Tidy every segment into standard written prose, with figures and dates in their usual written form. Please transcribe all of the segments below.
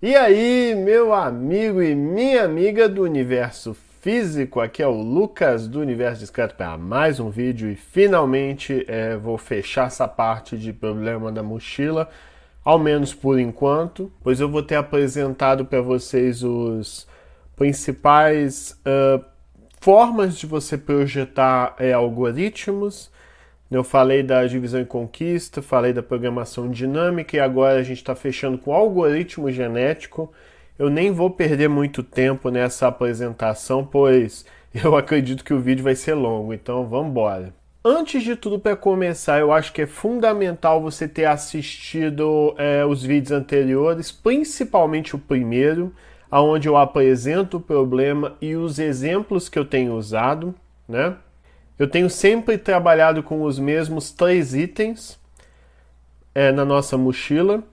E aí, meu amigo e minha amiga do universo físico, aqui é o Lucas do Universo Discreto para mais um vídeo e finalmente vou fechar essa parte de problema da mochila, ao menos por enquanto, pois eu vou ter apresentado para vocês os principais formas de você projetar algoritmos. Eu falei da divisão e conquista, falei da programação dinâmica e agora a gente está fechando com algoritmo genético. Eu nem vou perder muito tempo nessa apresentação, pois eu acredito que o vídeo vai ser longo, então vamos embora. Antes de tudo, para começar, eu acho que é fundamental você ter assistido os vídeos anteriores, principalmente o primeiro, onde eu apresento o problema e os exemplos que eu tenho usado, né? Eu tenho sempre trabalhado com os mesmos 3 itens na nossa mochila.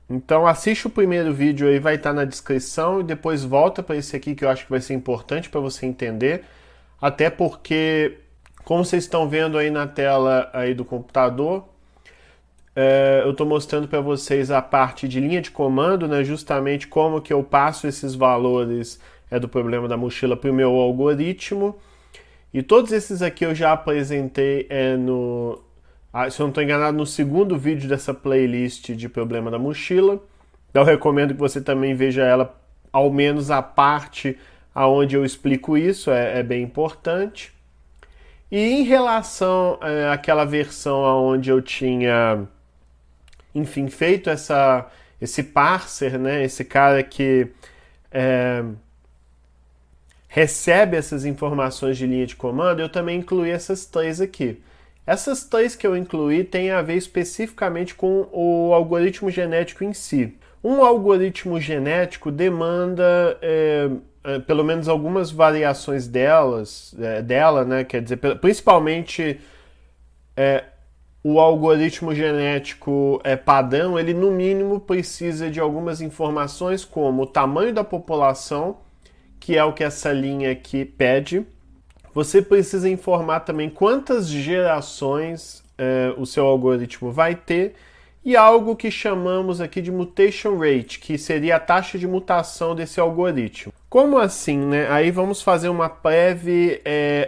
Então assiste o primeiro vídeo aí, vai estar na descrição, e depois volta para esse aqui que eu acho que vai ser importante para você entender. Até porque, como vocês estão vendo aí na tela aí do computador, eu estou mostrando para vocês a parte de linha de comando, né, justamente como que eu passo esses valores do problema da mochila para o meu algoritmo. E todos esses aqui eu já apresentei se eu não estou enganado, no segundo vídeo dessa playlist de problema da mochila. Então eu recomendo que você também veja ela, ao menos a parte onde eu explico isso, é bem importante. E em relação àquela versão onde eu tinha, enfim, feito esse parser, né, esse cara que recebe essas informações de linha de comando, eu também incluí essas 3 aqui. Essas 3 que eu incluí têm a ver especificamente com o algoritmo genético em si. Um algoritmo genético demanda pelo menos algumas variações dela, né? Quer dizer, principalmente o algoritmo genético padrão, ele no mínimo precisa de algumas informações como o tamanho da população, que é o que essa linha aqui pede. Você precisa informar também quantas gerações o seu algoritmo vai ter e algo que chamamos aqui de mutation rate, que seria a taxa de mutação desse algoritmo. Como assim, né? Aí vamos fazer uma breve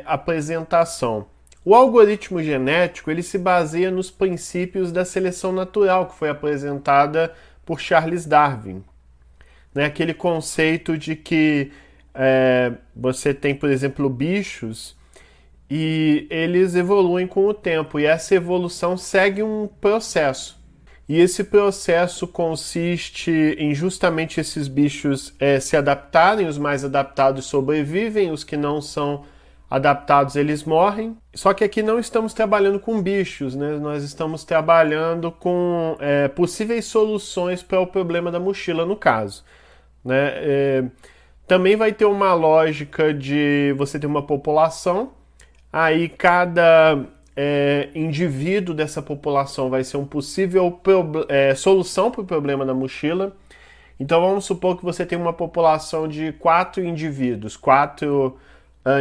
apresentação. O algoritmo genético ele se baseia nos princípios da seleção natural, que foi apresentada por Charles Darwin. Né? Aquele conceito de que você tem, por exemplo, bichos e eles evoluem com o tempo e essa evolução segue um processo. E esse processo consiste em justamente esses bichos se adaptarem, os mais adaptados sobrevivem, os que não são adaptados eles morrem. Só que aqui não estamos trabalhando com bichos, né? Nós estamos trabalhando com possíveis soluções para o problema da mochila no caso, né? Também vai ter uma lógica de você ter uma população, aí cada indivíduo dessa população vai ser um possível solução para o problema da mochila. Então vamos supor que você tem uma população de 4 indivíduos, 4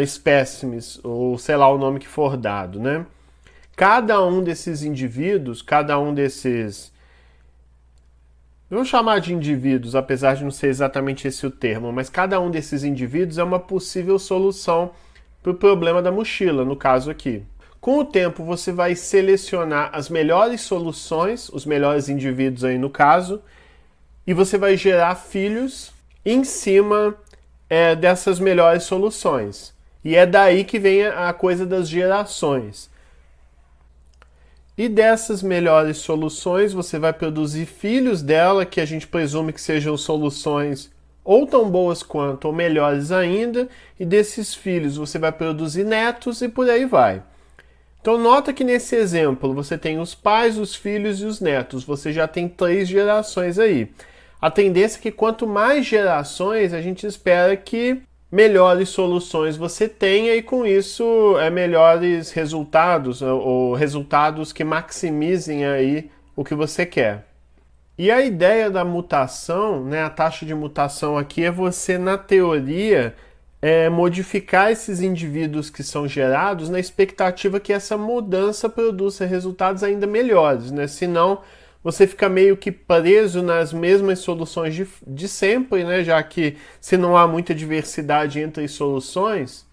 espécimes, ou sei lá o nome que for dado, né? Cada um desses indivíduos, vamos chamar de indivíduos, apesar de não ser exatamente esse o termo, mas cada um desses indivíduos é uma possível solução para o problema da mochila, no caso aqui. Com o tempo, você vai selecionar as melhores soluções, os melhores indivíduos aí no caso, e você vai gerar filhos em cima dessas melhores soluções. E é daí que vem a coisa das gerações. E dessas melhores soluções, você vai produzir filhos dela, que a gente presume que sejam soluções ou tão boas quanto, ou melhores ainda, e desses filhos você vai produzir netos e por aí vai. Então nota que nesse exemplo você tem os pais, os filhos e os netos, você já tem 3 gerações aí. A tendência é que quanto mais gerações, a gente espera que melhores soluções você tenha e com isso melhores resultados ou resultados que maximizem aí o que você quer. E a ideia da mutação, né, a taxa de mutação aqui é você, na teoria, modificar esses indivíduos que são gerados na expectativa que essa mudança produza resultados ainda melhores, né? Senão você fica meio que preso nas mesmas soluções de sempre, né? Já que se não há muita diversidade entre soluções,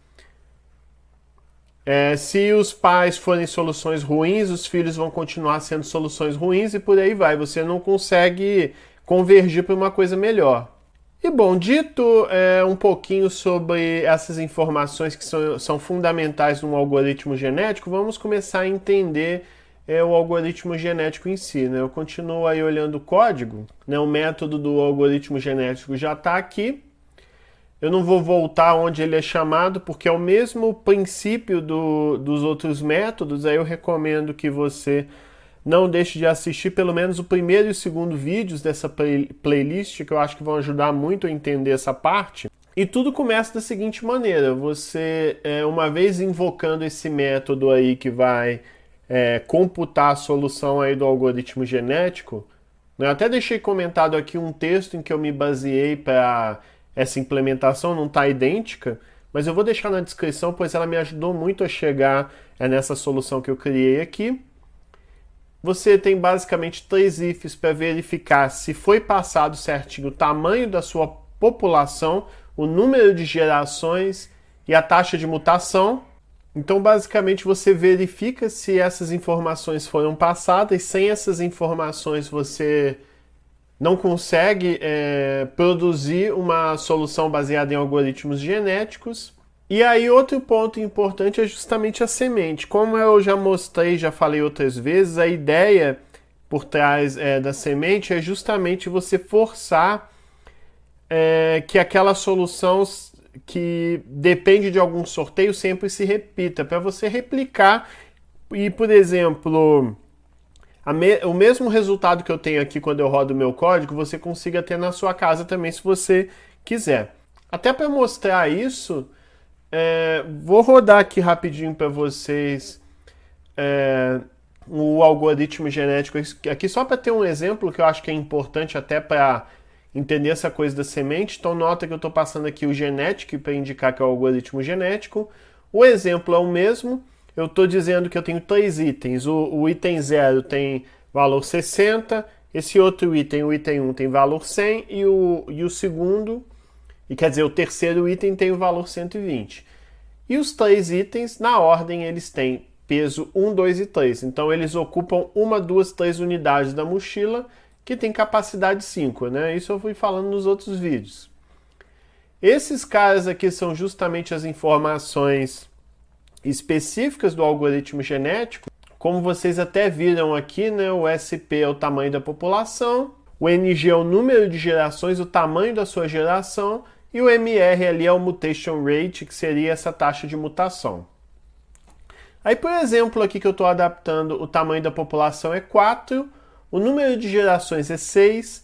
se os pais forem soluções ruins, os filhos vão continuar sendo soluções ruins e por aí vai. Você não consegue convergir para uma coisa melhor. E bom, dito um pouquinho sobre essas informações que são fundamentais num algoritmo genético, vamos começar a entender o algoritmo genético em si, né? Eu continuo aí olhando o código, né? O método do algoritmo genético já está aqui. Eu não vou voltar onde ele é chamado, porque é o mesmo princípio dos outros métodos. Aí eu recomendo que você não deixe de assistir pelo menos o primeiro e o segundo vídeos dessa playlist, que eu acho que vão ajudar muito a entender essa parte. E tudo começa da seguinte maneira: você, uma vez invocando esse método aí que vai computar a solução aí do algoritmo genético, né? Eu até deixei comentado aqui um texto em que eu me baseei para essa implementação, não está idêntica, mas eu vou deixar na descrição, pois ela me ajudou muito a chegar nessa solução que eu criei aqui. Você tem basicamente 3 ifs para verificar se foi passado certinho o tamanho da sua população, o número de gerações e a taxa de mutação. Então, basicamente, você verifica se essas informações foram passadas. Sem essas informações, você não consegue produzir uma solução baseada em algoritmos genéticos. E aí, outro ponto importante é justamente a semente. Como eu já mostrei, já falei outras vezes, a ideia por trás da semente é justamente você forçar que aquela solução que depende de algum sorteio sempre se repita, para você replicar e, por exemplo, o mesmo resultado que eu tenho aqui quando eu rodo o meu código, você consiga ter na sua casa também, se você quiser. Até para mostrar isso, vou rodar aqui rapidinho para vocês o algoritmo genético aqui, só para ter um exemplo que eu acho que é importante até para entender essa coisa da semente. Então nota que eu estou passando aqui o genetic para indicar que é o algoritmo genético. O exemplo é o mesmo. Eu estou dizendo que eu tenho 3 itens. O item 0 tem valor 60, esse outro item, o item 1, tem valor 100 e o segundo, e quer dizer, o terceiro item tem o valor 120. E os 3 itens, na ordem, eles têm peso 1, 2 e 3. Então eles ocupam 1, 2, 3 unidades da mochila, que tem capacidade 5, né? Isso eu fui falando nos outros vídeos. Esses caras aqui são justamente as informações específicas do algoritmo genético. Como vocês até viram aqui, né? O SP é o tamanho da população, o NG é o número de gerações, o tamanho da sua geração, e o MR ali é o mutation rate, que seria essa taxa de mutação. Aí, por exemplo, aqui que eu estou adaptando, o tamanho da população é 4, o número de gerações é 6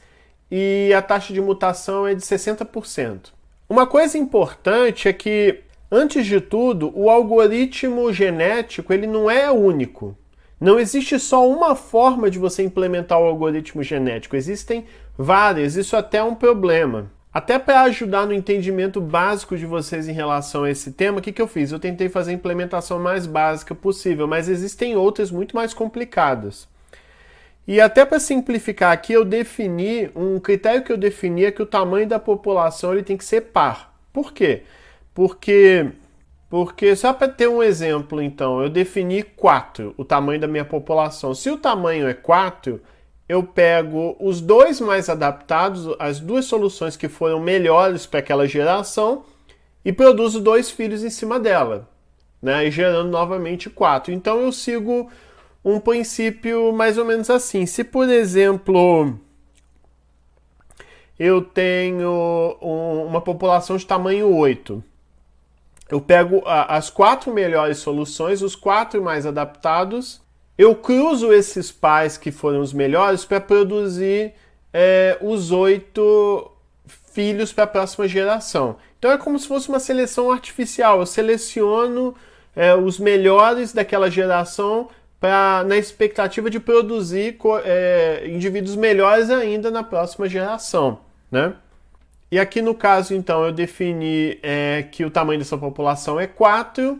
e a taxa de mutação é de 60%. Uma coisa importante é que, antes de tudo, o algoritmo genético ele não é único. Não existe só uma forma de você implementar o algoritmo genético, existem várias, isso até é um problema. Até para ajudar no entendimento básico de vocês em relação a esse tema, o que eu fiz? Eu tentei fazer a implementação mais básica possível, mas existem outras muito mais complicadas. E até para simplificar aqui, eu defini, um critério que eu defini é que o tamanho da população ele tem que ser par. Por quê? Porque só para ter um exemplo, então, eu defini 4, o tamanho da minha população. Se o tamanho é 4, eu pego os 2 mais adaptados, as 2 soluções que foram melhores para aquela geração, e produzo 2 filhos em cima dela, né? E gerando novamente 4. Então eu sigo um princípio mais ou menos assim. Se, por exemplo, eu tenho uma população de tamanho 8, eu pego as 4 melhores soluções, os 4 mais adaptados, eu cruzo esses pais que foram os melhores para produzir os 8 filhos para a próxima geração. Então é como se fosse uma seleção artificial. Eu seleciono os melhores daquela geração na expectativa de produzir indivíduos melhores ainda na próxima geração, né? E aqui no caso, então, eu defini que o tamanho dessa população é 4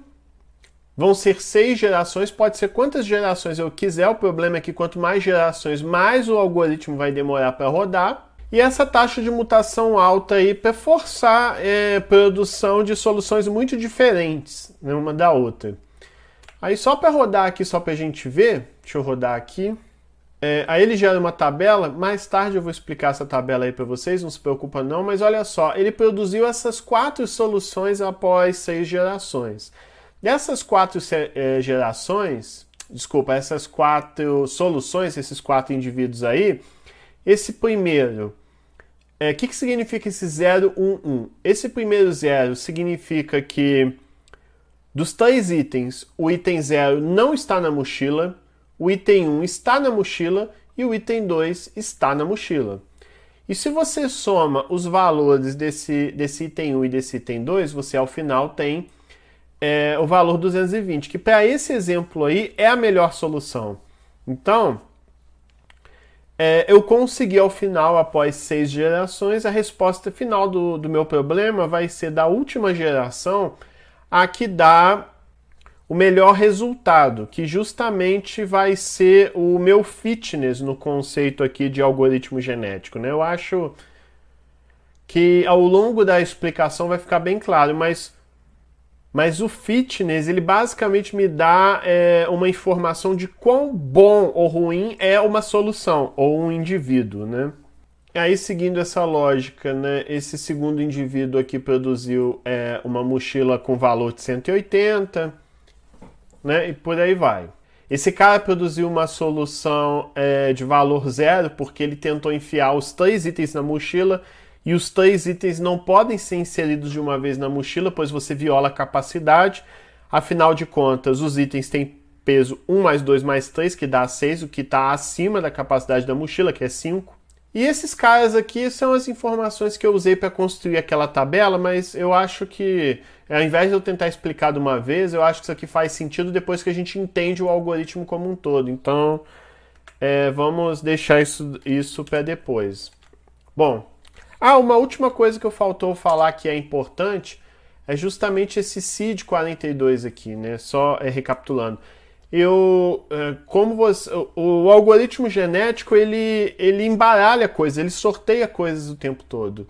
Vão ser 6 gerações, pode ser quantas gerações eu quiser. O problema é que quanto mais gerações, mais o algoritmo vai demorar para rodar. E essa taxa de mutação alta aí para forçar produção de soluções muito diferentes, né, uma da outra. Aí só para rodar aqui, só para a gente ver, deixa eu rodar aqui. Aí ele gera uma tabela, mais tarde eu vou explicar essa tabela aí para vocês, não se preocupa não, mas olha só, ele produziu essas 4 soluções após 6 gerações. Dessas 4 gerações, desculpa, essas 4 soluções, esses 4 indivíduos aí, esse primeiro, o que significa esse 0, 1, 1? Esse primeiro 0 significa que dos 3 itens, o item 0 não está na mochila, o item 1 está na mochila e o item 2 está na mochila. E se você soma os valores desse item 1 e desse item 2, você ao final tem o valor 220, que para esse exemplo aí é a melhor solução. Então, eu consegui ao final, após 6 gerações, a resposta final do meu problema vai ser da última geração a que dá o melhor resultado, que justamente vai ser o meu fitness no conceito aqui de algoritmo genético, né? Eu acho que ao longo da explicação vai ficar bem claro, mas o fitness, ele basicamente me dá uma informação de quão bom ou ruim é uma solução ou um indivíduo, né? Aí, seguindo essa lógica, né, esse segundo indivíduo aqui produziu uma mochila com valor de 180, né, e por aí vai. Esse cara produziu uma solução de valor 0 porque ele tentou enfiar os 3 itens na mochila e os 3 itens não podem ser inseridos de uma vez na mochila, pois você viola a capacidade. Afinal de contas, os itens têm peso 1 mais 2 mais 3, que dá 6, o que está acima da capacidade da mochila, que é 5. E esses caras aqui são as informações que eu usei para construir aquela tabela, mas eu acho que, ao invés de eu tentar explicar de uma vez, eu acho que isso aqui faz sentido depois que a gente entende o algoritmo como um todo. Então, vamos deixar isso para depois. Bom, uma última coisa que faltou falar que é importante é justamente esse CID 42 aqui, né? Só recapitulando. O algoritmo genético, ele embaralha coisas, ele sorteia coisas o tempo todo.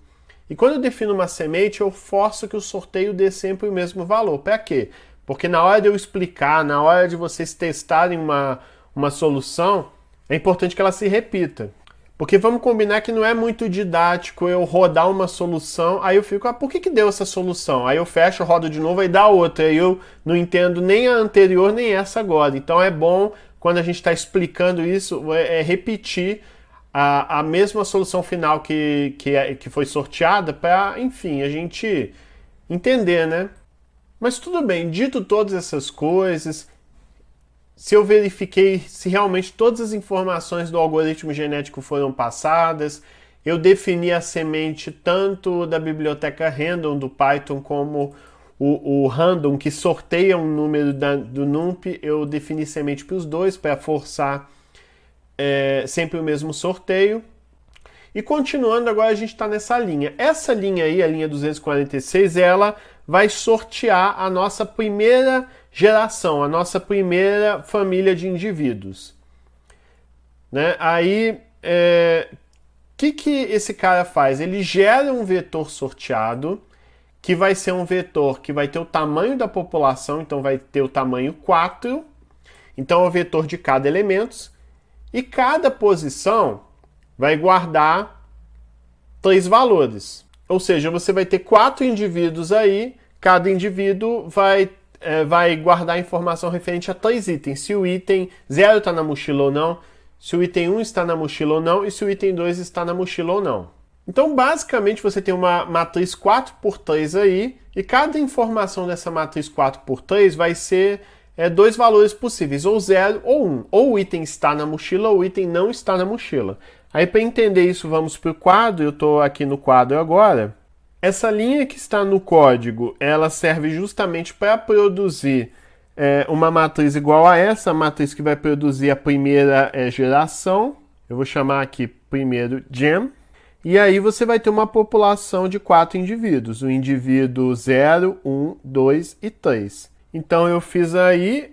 E quando eu defino uma semente, eu forço que o sorteio dê sempre o mesmo valor. Para quê? Porque na hora de eu explicar, na hora de vocês testarem uma solução, é importante que ela se repita. Porque vamos combinar que não é muito didático eu rodar uma solução, aí eu fico, por que deu essa solução? Aí eu fecho, rodo de novo, aí dá outra. Aí eu não entendo nem a anterior, nem essa agora. Então é bom, quando a gente está explicando isso, repetir a mesma solução final que foi sorteada para, enfim, a gente entender, né? Mas tudo bem, dito todas essas coisas, se eu verifiquei se realmente todas as informações do algoritmo genético foram passadas, eu defini a semente tanto da biblioteca random do Python como o random, que sorteia um número do NumPy, eu defini semente para os dois para forçar sempre o mesmo sorteio. E continuando, agora a gente está nessa linha. Essa linha aí, a linha 246, ela vai sortear a nossa primeira geração, a nossa primeira família de indivíduos. Né? Aí, que esse cara faz? Ele gera um vetor sorteado, que vai ser um vetor que vai ter o tamanho da população, então vai ter o tamanho 4, então é o vetor de cada elemento, e cada posição vai guardar 3 valores. Ou seja, você vai ter 4 indivíduos aí, cada indivíduo vai guardar informação referente a 3 itens. Se o item 0 está na mochila ou não, se o item 1 está na mochila ou não, e se o item 2 está na mochila ou não. Então, basicamente, você tem uma matriz 4x3 aí, e cada informação dessa matriz 4x3 vai ser 2 valores possíveis, ou 0 ou 1. Ou o item está na mochila, ou o item não está na mochila. Aí, para entender isso, vamos para o quadro. Eu estou aqui no quadro agora. Essa linha que está no código, ela serve justamente para produzir uma matriz igual a essa, a matriz que vai produzir a primeira geração. Eu vou chamar aqui primeiro gem. E aí você vai ter uma população de 4 indivíduos, o indivíduo 0, 1, 2 e 3. Então eu fiz aí,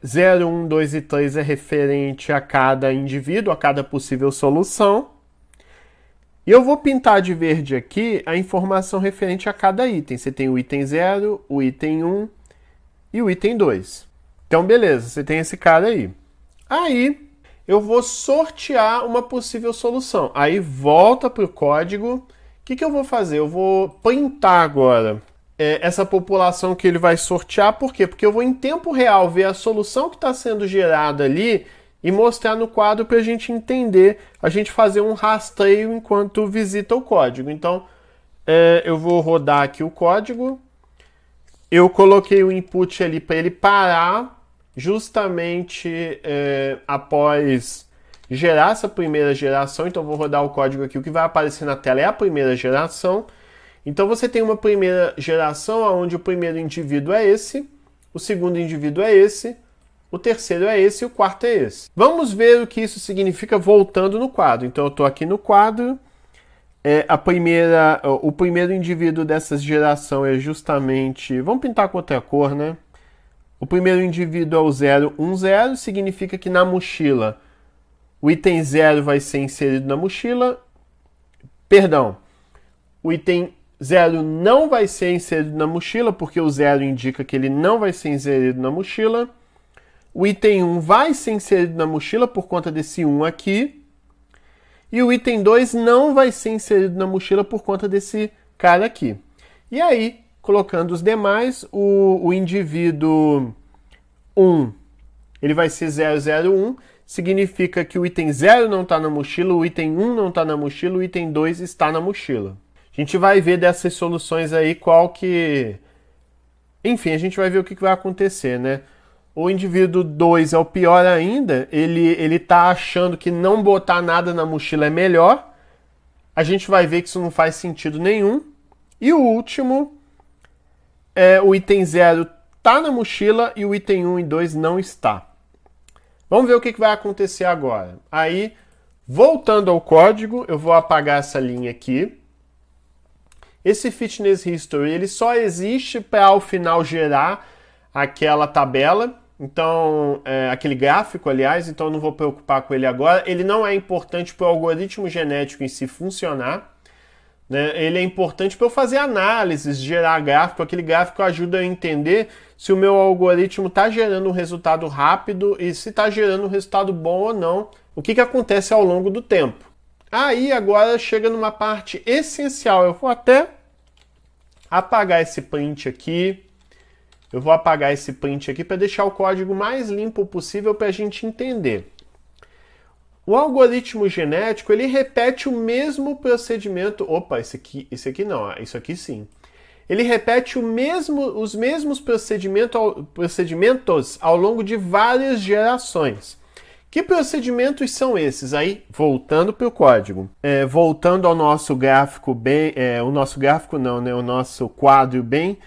0, 1, 2 e 3 é referente a cada indivíduo, a cada possível solução. E eu vou pintar de verde aqui a informação referente a cada item. Você tem o item 0, o item 1 e o item 2. Então beleza, você tem esse cara aí. Aí eu vou sortear uma possível solução. Aí volta para o código. O que eu vou fazer? Eu vou printar agora essa população que ele vai sortear. Por quê? Porque eu vou em tempo real ver a solução que está sendo gerada ali e mostrar no quadro para a gente entender, a gente fazer um rastreio enquanto visita o código. Então, eu vou rodar aqui o código. Eu coloquei o input ali para ele parar justamente após gerar essa primeira geração. Então, eu vou rodar o código aqui. O que vai aparecer na tela é a primeira geração. Então você tem uma primeira geração onde o primeiro indivíduo é esse, o segundo indivíduo é esse, o terceiro é esse e o quarto é esse. Vamos ver o que isso significa voltando no quadro. Então eu estou aqui no quadro, o primeiro indivíduo dessa geração é justamente, vamos pintar com outra cor, né? O primeiro indivíduo é o 0, 1, 0, significa que na mochila o item 0 vai ser inserido na mochila, perdão, o item 0 não vai ser inserido na mochila, porque o 0 indica que ele não vai ser inserido na mochila. O item 1 vai ser inserido na mochila por conta desse 1 aqui. E o item 2 não vai ser inserido na mochila por conta desse cara aqui. E aí, colocando os demais, o indivíduo 1, ele vai ser 001, significa que o item 0 não está na mochila, o item 1 não está na mochila, o item 2 está na mochila. A gente vai ver dessas soluções aí qual que... Enfim, a gente vai ver o que vai acontecer, né? O indivíduo 2 é o pior ainda, ele tá achando que não botar nada na mochila é melhor. A gente vai ver que isso não faz sentido nenhum. E o último, o item 0 tá na mochila e o item 1 e 2 não está. Vamos ver o que vai acontecer agora. Aí, voltando ao código, eu vou apagar essa linha aqui. Esse Fitness History ele só existe para ao final gerar aquela tabela, então aquele gráfico, aliás, então eu não vou preocupar com ele agora. Ele não é importante para o algoritmo genético em si funcionar, né? Ele é importante para eu fazer análises, gerar gráfico. Aquele gráfico ajuda a entender se o meu algoritmo está gerando um resultado rápido e se está gerando um resultado bom ou não, o que acontece ao longo do tempo. Aí agora chega numa parte essencial, eu vou até apagar esse print aqui. Eu vou apagar esse print aqui para deixar o código mais limpo possível para a gente entender. O algoritmo genético, ele repete o mesmo procedimento... Opa, esse aqui não, isso aqui sim. Ele repete os mesmos procedimentos ao longo de várias gerações. Que procedimentos são esses? Aí, voltando para o código. Voltando ao nosso gráfico bem... o nosso gráfico não, né? O nosso quadro bem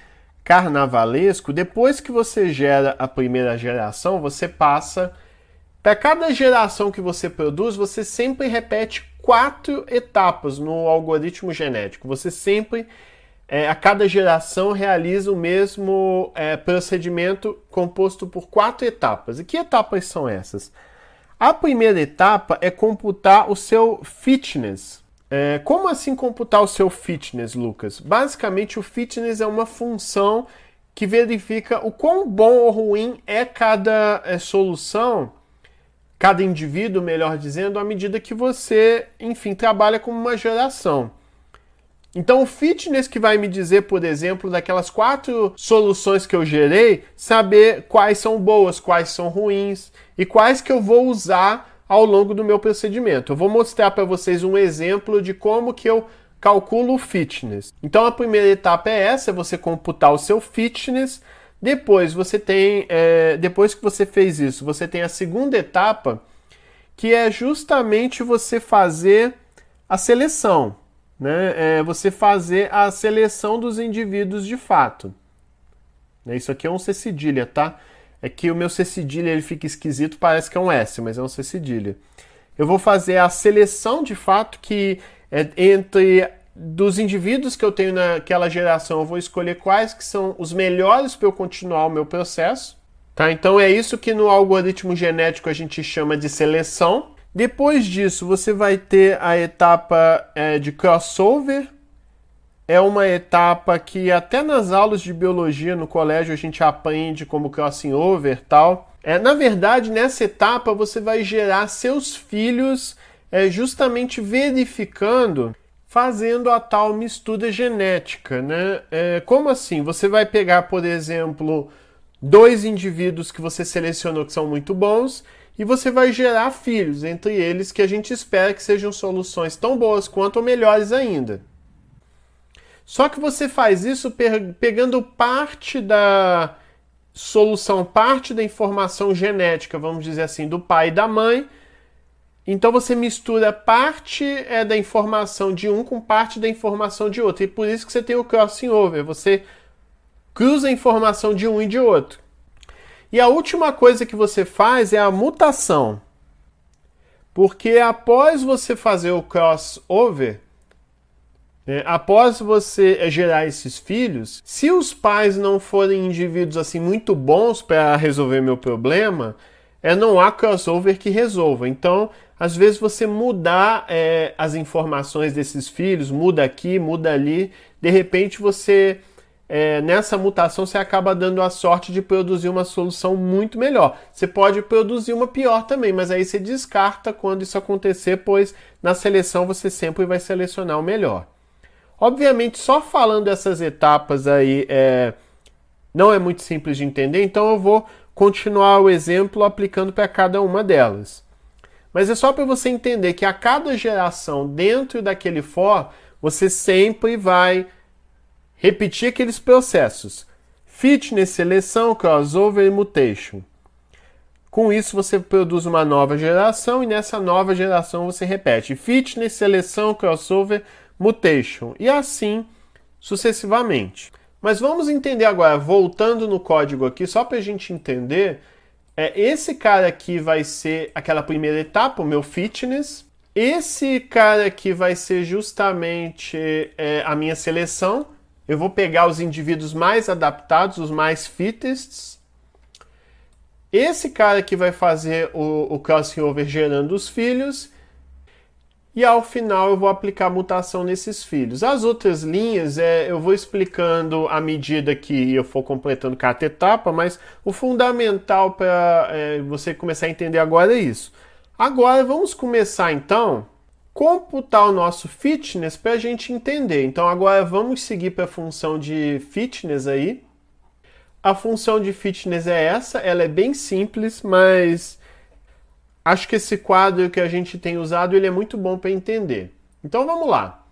carnavalesco. Depois que você gera a primeira geração, você passa... Para cada geração que você produz, você sempre repete 4 etapas no algoritmo genético. Você sempre, a cada geração, realiza o mesmo procedimento composto por 4 etapas. E que etapas são essas? A primeira etapa é computar o seu fitness. Como assim computar o seu fitness, Lucas? Basicamente, o fitness é uma função que verifica o quão bom ou ruim é cada solução, cada indivíduo, melhor dizendo, à medida que você, enfim, trabalha como uma geração. Então, o fitness que vai me dizer, por exemplo, daquelas 4 soluções que eu gerei, saber quais são boas, quais são ruins e quais que eu vou usar ao longo do meu procedimento. Eu vou mostrar para vocês um exemplo de como que eu calculo o fitness. Então, a primeira etapa é essa, você computar o seu fitness. Depois você tem, depois que você fez isso, você tem a segunda etapa, que é justamente você fazer a seleção, né? Você fazer a seleção dos indivíduos de fato. Isso aqui é um C cedilha, tá? É que o meu C cedilha ele fica esquisito, parece que é um S, mas é um C cedilha. Eu vou fazer a seleção de fato que é entre dos indivíduos que eu tenho naquela geração, eu vou escolher quais que são os melhores para eu continuar o meu processo. Tá? Então é isso que no algoritmo genético a gente chama de seleção. Depois disso, você vai ter a etapa de crossover. É uma etapa que até nas aulas de biologia no colégio a gente aprende como crossing over e tal. Na verdade, nessa etapa você vai gerar seus filhos justamente verificando, fazendo a tal mistura genética, né? Como assim? Você vai pegar, por exemplo, 2 indivíduos que você selecionou que são muito bons e você vai gerar filhos entre eles que a gente espera que sejam soluções tão boas quanto ou melhores ainda. Só que você faz isso pegando parte da solução, parte da informação genética, vamos dizer assim, do pai e da mãe. Então você mistura parte da informação de um com parte da informação de outro. E por isso que você tem o crossing over. Você cruza a informação de um e de outro. E a última coisa que você faz é a mutação. Porque após você fazer o crossover, após você gerar esses filhos, se os pais não forem indivíduos assim muito bons para resolver meu problema, não há crossover que resolva. Então, às vezes você mudar as informações desses filhos, muda aqui, muda ali, de repente você, nessa mutação, você acaba dando a sorte de produzir uma solução muito melhor. Você pode produzir uma pior também, mas aí você descarta quando isso acontecer, pois na seleção você sempre vai selecionar o melhor. Obviamente, só falando essas etapas aí não é muito simples de entender, então eu vou continuar o exemplo aplicando para cada uma delas. Mas é só para você entender que a cada geração dentro daquele for, você sempre vai repetir aqueles processos. Fitness, seleção, crossover e mutation. Com isso você produz uma nova geração e nessa nova geração você repete fitness, seleção, crossover, mutation e assim sucessivamente. Mas vamos entender agora, voltando no código aqui, só para a gente entender, esse cara aqui vai ser aquela primeira etapa, o meu fitness. Esse cara aqui vai ser justamente a minha seleção. Eu vou pegar os indivíduos mais adaptados, os mais fittest. Esse cara aqui vai fazer o crossing over gerando os filhos. E ao final eu vou aplicar a mutação nesses filhos. As outras linhas eu vou explicando à medida que eu for completando cada etapa, mas o fundamental para você começar a entender agora é isso. Agora vamos começar então computar o nosso fitness para a gente entender. Então agora vamos seguir para a função de fitness aí. A função de fitness é essa, ela é bem simples, mas acho que esse quadro que a gente tem usado ele é muito bom para entender. Então vamos lá.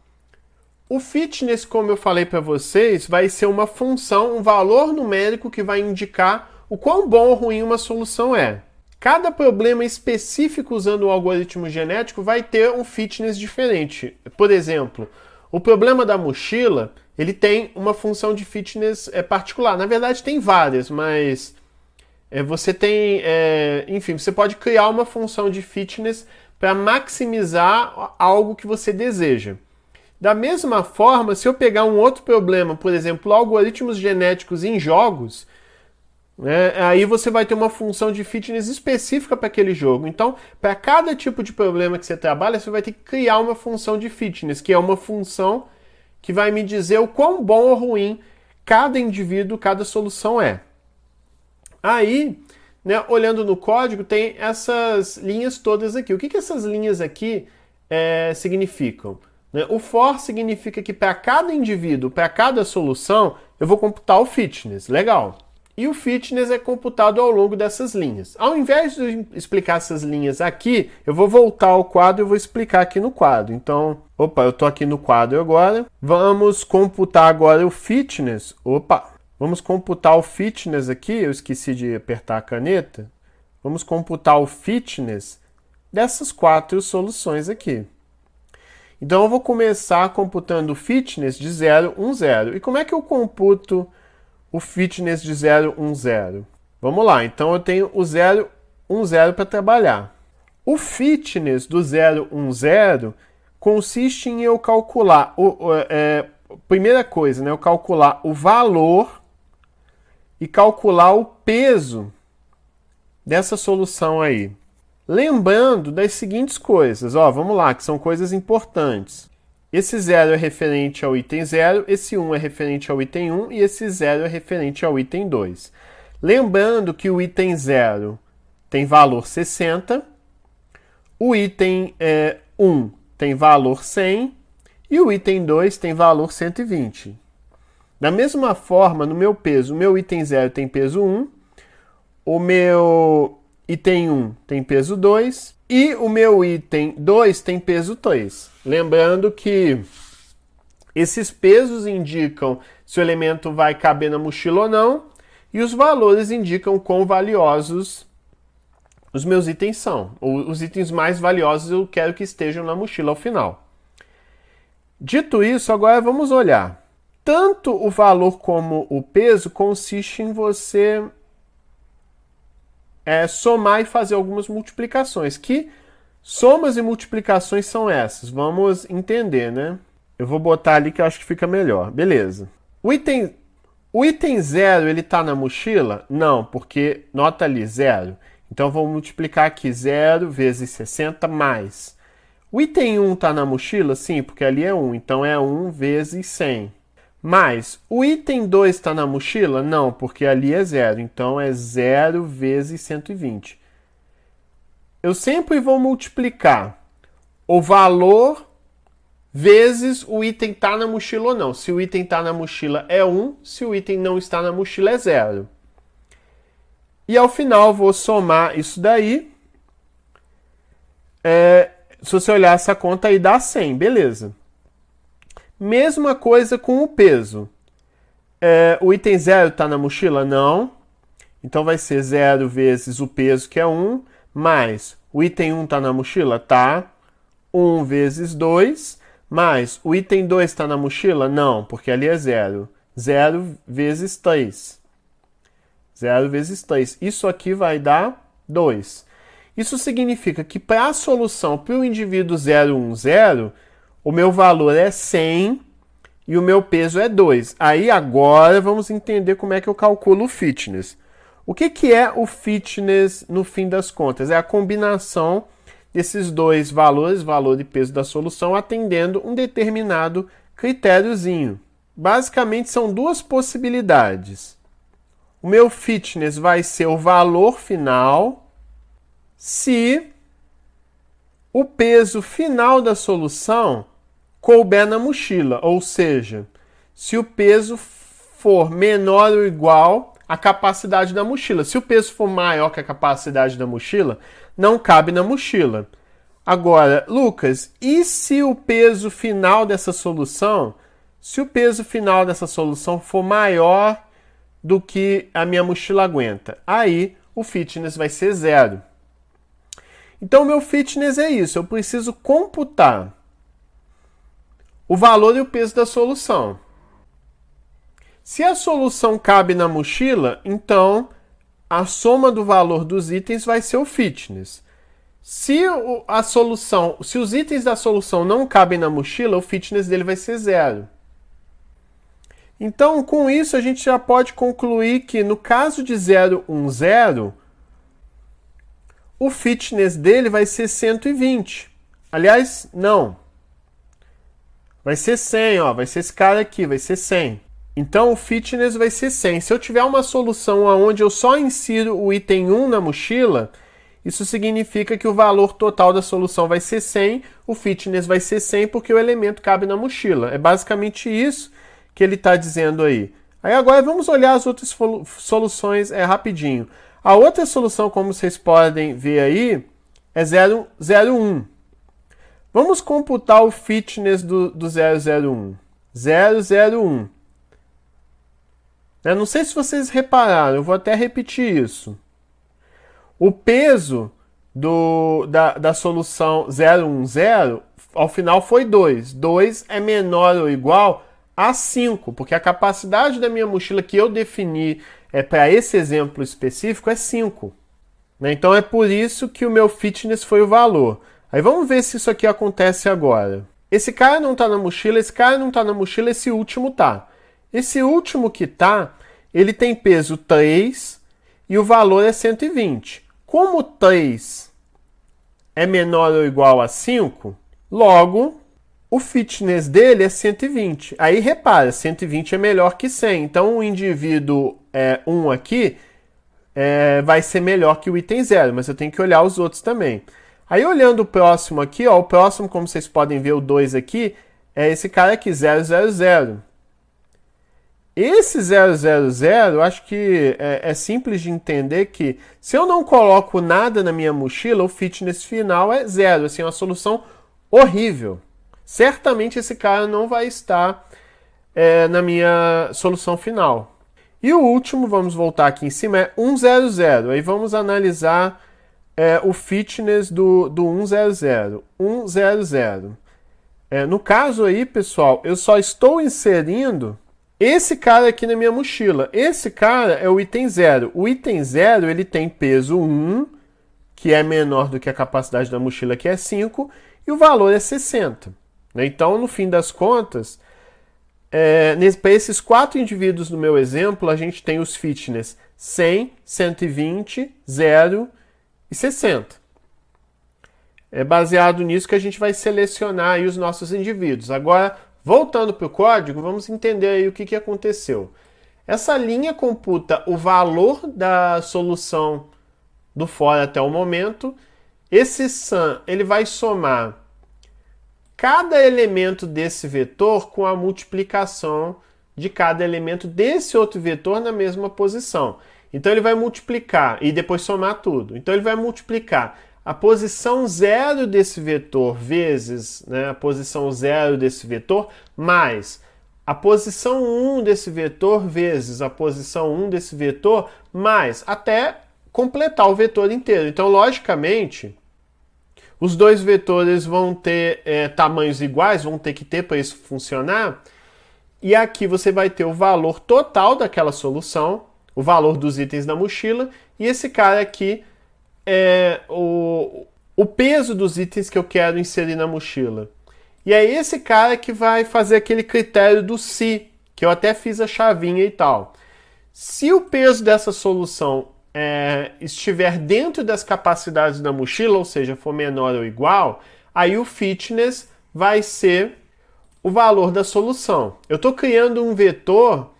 O fitness, como eu falei para vocês, vai ser uma função, um valor numérico que vai indicar o quão bom ou ruim uma solução é. Cada problema específico usando o algoritmo genético vai ter um fitness diferente. Por exemplo, o problema da mochila, ele tem uma função de fitness particular. Na verdade tem várias, mas você tem, enfim, você pode criar uma função de fitness para maximizar algo que você deseja. Da mesma forma, se eu pegar um outro problema, por exemplo, algoritmos genéticos em jogos, aí você vai ter uma função de fitness específica para aquele jogo. Então, para cada tipo de problema que você trabalha, você vai ter que criar uma função de fitness, que é uma função que vai me dizer o quão bom ou ruim cada indivíduo, cada solução é. Aí, olhando no código, tem essas linhas todas aqui. O que essas linhas aqui significam? O for significa que para cada indivíduo, para cada solução, eu vou computar o fitness. Legal. E o fitness é computado ao longo dessas linhas. Ao invés de explicar essas linhas aqui, eu vou voltar ao quadro e vou explicar aqui no quadro. Então, eu estou aqui no quadro agora. Vamos computar agora o fitness. Vamos computar o fitness aqui. Eu esqueci de apertar a caneta. Vamos computar o fitness dessas 4 soluções aqui. Então, eu vou começar computando o fitness de 0, 1, 0. E como é que eu computo o fitness de 0, 1, 0? Vamos lá, então eu tenho o 0, 1, 0 para trabalhar. O fitness do 0, 1, 0 consiste em eu calcular, primeira coisa, né, eu calcular o valor e calcular o peso dessa solução aí. Lembrando das seguintes coisas, ó, vamos lá, que são coisas importantes. Esse 0 é referente ao item 0, esse 1 é referente ao item 1 e esse 0 é referente ao item 2. Lembrando que o item 0 tem valor 60, o item 1 tem valor 100 e o item 2 tem valor 120. Da mesma forma, no meu peso, o meu item 0 tem peso 1, o meu item 1 tem peso 2 e o meu item 2 tem peso 3. Lembrando que esses pesos indicam se o elemento vai caber na mochila ou não e os valores indicam quão valiosos os meus itens são. Os itens mais valiosos eu quero que estejam na mochila ao final. Dito isso, agora vamos olhar. Tanto o valor como o peso consiste em você somar e fazer algumas multiplicações. Que somas e multiplicações são essas? Vamos entender, né? Eu vou botar ali que eu acho que fica melhor. Beleza. O item 0, ele está na mochila? Não, porque nota ali, 0. Então, vou multiplicar aqui 0 vezes 60 mais. O item 1 está na mochila? Sim, porque ali é 1. Então, é 1 vezes 100. Mais, o item 2 está na mochila? Não, porque ali é 0. Então, é 0 vezes 120. Eu sempre vou multiplicar o valor vezes o item está na mochila ou não. Se o item está na mochila é 1, se o item não está na mochila é 0. E ao final vou somar isso daí. Se você olhar essa conta aí dá 100, beleza. Mesma coisa com o peso. O item 0 está na mochila? Não. Então vai ser 0 vezes o peso, que é 1, mais o item 1 está na mochila? Tá. 1 vezes 2, mais o item 2 está na mochila? Não, porque ali é 0. 0 vezes 3. 0 vezes 3. Isso aqui vai dar 2. Isso significa que para a solução para o indivíduo 010, o meu valor é 100 e o meu peso é 2. Aí agora vamos entender como é que eu calculo o fitness. O que é o fitness no fim das contas? É a combinação desses dois valores, valor e peso da solução, atendendo um determinado critériozinho. Basicamente são duas possibilidades. O meu fitness vai ser o valor final se o peso final da solução couber na mochila, ou seja, se o peso for menor ou igual à capacidade da mochila. Se o peso for maior que a capacidade da mochila, não cabe na mochila. Agora, Lucas, e se o peso final dessa solução, for maior do que a minha mochila aguenta? Aí o fitness vai ser 0. Então, o meu fitness é isso. Eu preciso computar o valor e o peso da solução. Se a solução cabe na mochila, então a soma do valor dos itens vai ser o fitness. Se os itens da solução não cabem na mochila, o fitness dele vai ser 0. Então, com isso, a gente já pode concluir que no caso de 010, o fitness dele vai ser 120. Aliás, não. Vai ser 100, ó. Vai ser esse cara aqui, vai ser 100. Então, o fitness vai ser 100. Se eu tiver uma solução onde eu só insiro o item 1 na mochila, isso significa que o valor total da solução vai ser 100, o fitness vai ser 100 porque o elemento cabe na mochila. É basicamente isso que ele está dizendo aí. Aí agora vamos olhar as outras soluções rapidinho. A outra solução, como vocês podem ver aí, é 001. Vamos computar o fitness do 001. 001. Eu não sei se vocês repararam, eu vou até repetir isso. O peso da solução 010, ao final foi 2. 2 é menor ou igual a 5, porque a capacidade da minha mochila que eu defini para esse exemplo específico é 5. Né? Então é por isso que o meu fitness foi o valor. Aí vamos ver se isso aqui acontece agora. Esse cara não está na mochila, esse cara não está na mochila, esse último tá. Esse último que tá, ele tem peso 3 e o valor é 120. Como 3 é menor ou igual a 5, logo o fitness dele é 120. Aí repara, 120 é melhor que 100. Então o indivíduo 1 aqui vai ser melhor que o item 0, mas eu tenho que olhar os outros também. Aí olhando o próximo aqui, ó, o próximo, como vocês podem ver, o 2 aqui, é esse cara aqui, 000. Esse 000, eu acho que é simples de entender que se eu não coloco nada na minha mochila, o fitness final é 0. Assim, é uma solução horrível. Certamente esse cara não vai estar na minha solução final. E o último, vamos voltar aqui em cima, é 100. Aí vamos analisar o fitness do 100. 100. No caso aí, pessoal, eu só estou inserindo esse cara aqui na minha mochila. Esse cara é o item 0. O item 0 ele tem peso 1, que é menor do que a capacidade da mochila, que é 5, e o valor é 60. Então, no fim das contas, para esses 4 indivíduos no meu exemplo, a gente tem os fitness 100, 120, 0 e 60. É baseado nisso que a gente vai selecionar aí os nossos indivíduos. Agora, voltando para o código, vamos entender aí o que aconteceu. Essa linha computa o valor da solução do for até o momento. Esse sum ele vai somar cada elemento desse vetor com a multiplicação de cada elemento desse outro vetor na mesma posição. Então ele vai multiplicar e depois somar tudo. Então ele vai multiplicar a posição 0 desse vetor vezes a posição 0 desse vetor, mais a posição 1 desse vetor vezes a posição 1 desse vetor, mais até completar o vetor inteiro. Então, logicamente, os dois vetores vão ter tamanhos iguais, vão ter que ter para isso funcionar. E aqui você vai ter o valor total daquela solução, o valor dos itens da mochila, e esse cara aqui é o peso dos itens que eu quero inserir na mochila. E é esse cara que vai fazer aquele critério do se, que eu até fiz a chavinha e tal. Se o peso dessa solução estiver dentro das capacidades da mochila, ou seja, for menor ou igual, aí o fitness vai ser o valor da solução. Eu estou criando um vetor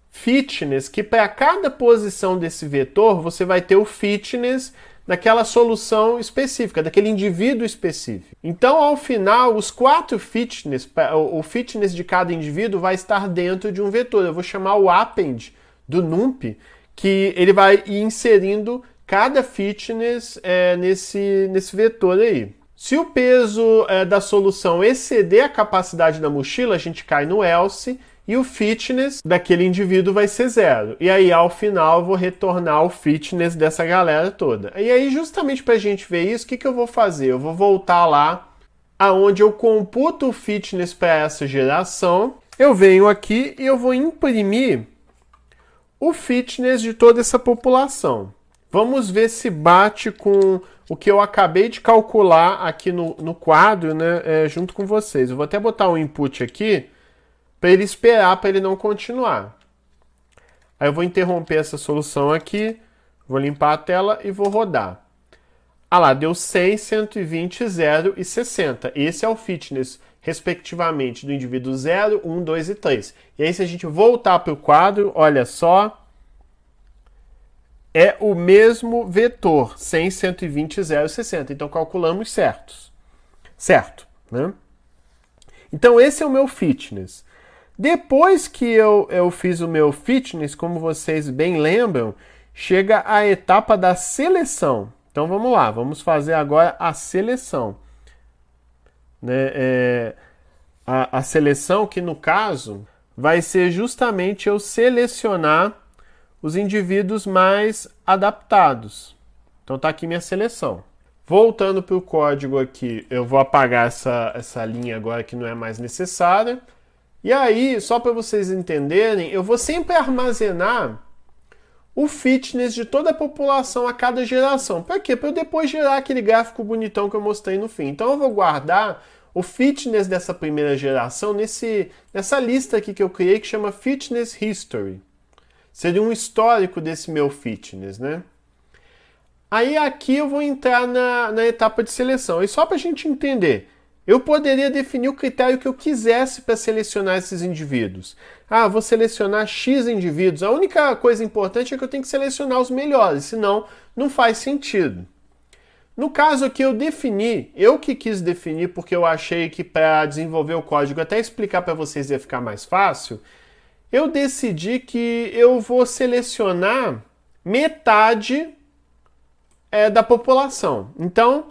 fitness que para cada posição desse vetor você vai ter o fitness daquela solução específica, daquele indivíduo específico. Então, ao final, os 4 fitness, o fitness de cada indivíduo vai estar dentro de um vetor. Eu vou chamar o append do NumPy, que ele vai ir inserindo cada fitness nesse vetor aí. Se o peso da solução exceder a capacidade da mochila, a gente cai no else, e o fitness daquele indivíduo vai ser 0. E aí, ao final, eu vou retornar o fitness dessa galera toda. E aí, justamente para a gente ver isso, o que eu vou fazer? Eu vou voltar lá, aonde eu computo o fitness para essa geração. Eu venho aqui e eu vou imprimir o fitness de toda essa população. Vamos ver se bate com o que eu acabei de calcular aqui no quadro, junto com vocês. Eu vou até botar um input aqui, para ele esperar, para ele não continuar. Aí eu vou interromper essa solução aqui, vou limpar a tela e vou rodar. Ah lá, deu 100, 120, 0 e 60. Esse é o fitness, respectivamente, do indivíduo 0, 1, 2 e 3. E aí, se a gente voltar para o quadro, olha só, é o mesmo vetor, 100, 120, 0 e 60. Então, calculamos certo, né? Então, esse é o meu fitness. Depois que eu fiz o meu fitness, como vocês bem lembram, chega a etapa da seleção. Então vamos lá, vamos fazer agora a seleção. A seleção que no caso vai ser justamente eu selecionar os indivíduos mais adaptados. Então tá aqui minha seleção. Voltando para o código aqui, eu vou apagar essa linha agora que não é mais necessária. E aí, só para vocês entenderem, eu vou sempre armazenar o fitness de toda a população a cada geração. Para quê? Para eu depois gerar aquele gráfico bonitão que eu mostrei no fim. Então eu vou guardar o fitness dessa primeira geração nessa lista aqui que eu criei que chama Fitness History. Seria um histórico desse meu fitness, né? Aí aqui eu vou entrar na etapa de seleção. E só para a gente entender, eu poderia definir o critério que eu quisesse para selecionar esses indivíduos. Ah, vou selecionar X indivíduos. A única coisa importante é que eu tenho que selecionar os melhores, senão não faz sentido. No caso aqui eu que quis definir porque eu achei que para desenvolver o código, até explicar para vocês ia ficar mais fácil, eu decidi que eu vou selecionar metade da população. Então,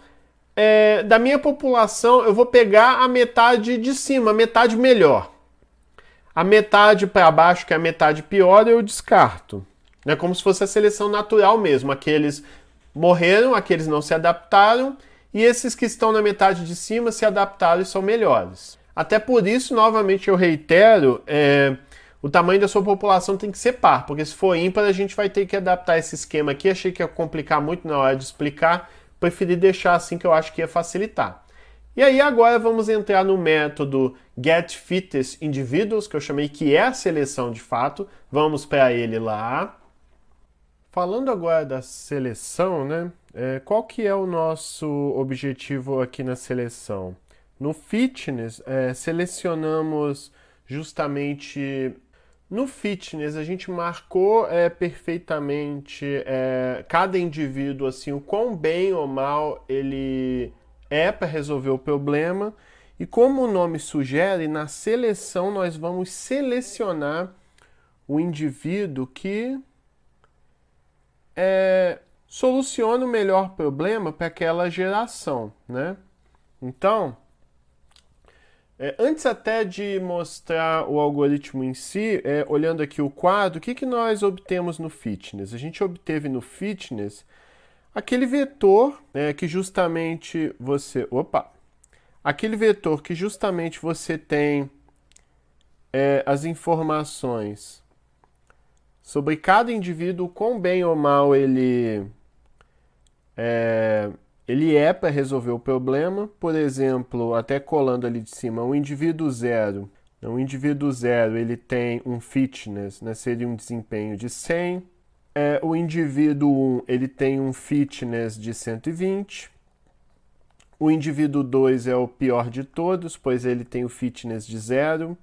da minha população, eu vou pegar a metade de cima, a metade melhor. A metade para baixo, que é a metade pior, eu descarto. É como se fosse a seleção natural mesmo. Aqueles morreram, aqueles não se adaptaram, e esses que estão na metade de cima se adaptaram e são melhores. Até por isso, novamente, eu reitero, o tamanho da sua população tem que ser par, porque se for ímpar, a gente vai ter que adaptar esse esquema aqui. Achei que ia complicar muito na hora de explicar, preferi deixar assim que eu acho que ia facilitar. E aí agora vamos entrar no método getFittestIndividuals, que eu chamei que é a seleção de fato. Vamos para ele lá. Falando agora da seleção, né? Qual que é o nosso objetivo aqui na seleção? No fitness, selecionamos justamente... No fitness, a gente marcou perfeitamente cada indivíduo, assim, o quão bem ou mal ele é para resolver o problema. E como o nome sugere, na seleção nós vamos selecionar o indivíduo que soluciona o melhor problema para aquela geração, né? Então... antes até de mostrar o algoritmo em si, olhando aqui o quadro, o que nós obtemos no fitness? A gente obteve no fitness aquele vetor que justamente você... Aquele vetor que justamente você tem as informações sobre cada indivíduo, quão bem ou mal ele é para resolver o problema. Por exemplo, até colando ali de cima, o indivíduo 0. O indivíduo 0 ele tem um fitness, né, seria um desempenho de 100. O indivíduo 1 ele tem um fitness de 120. O indivíduo 2 é o pior de todos, pois ele tem o fitness de 0.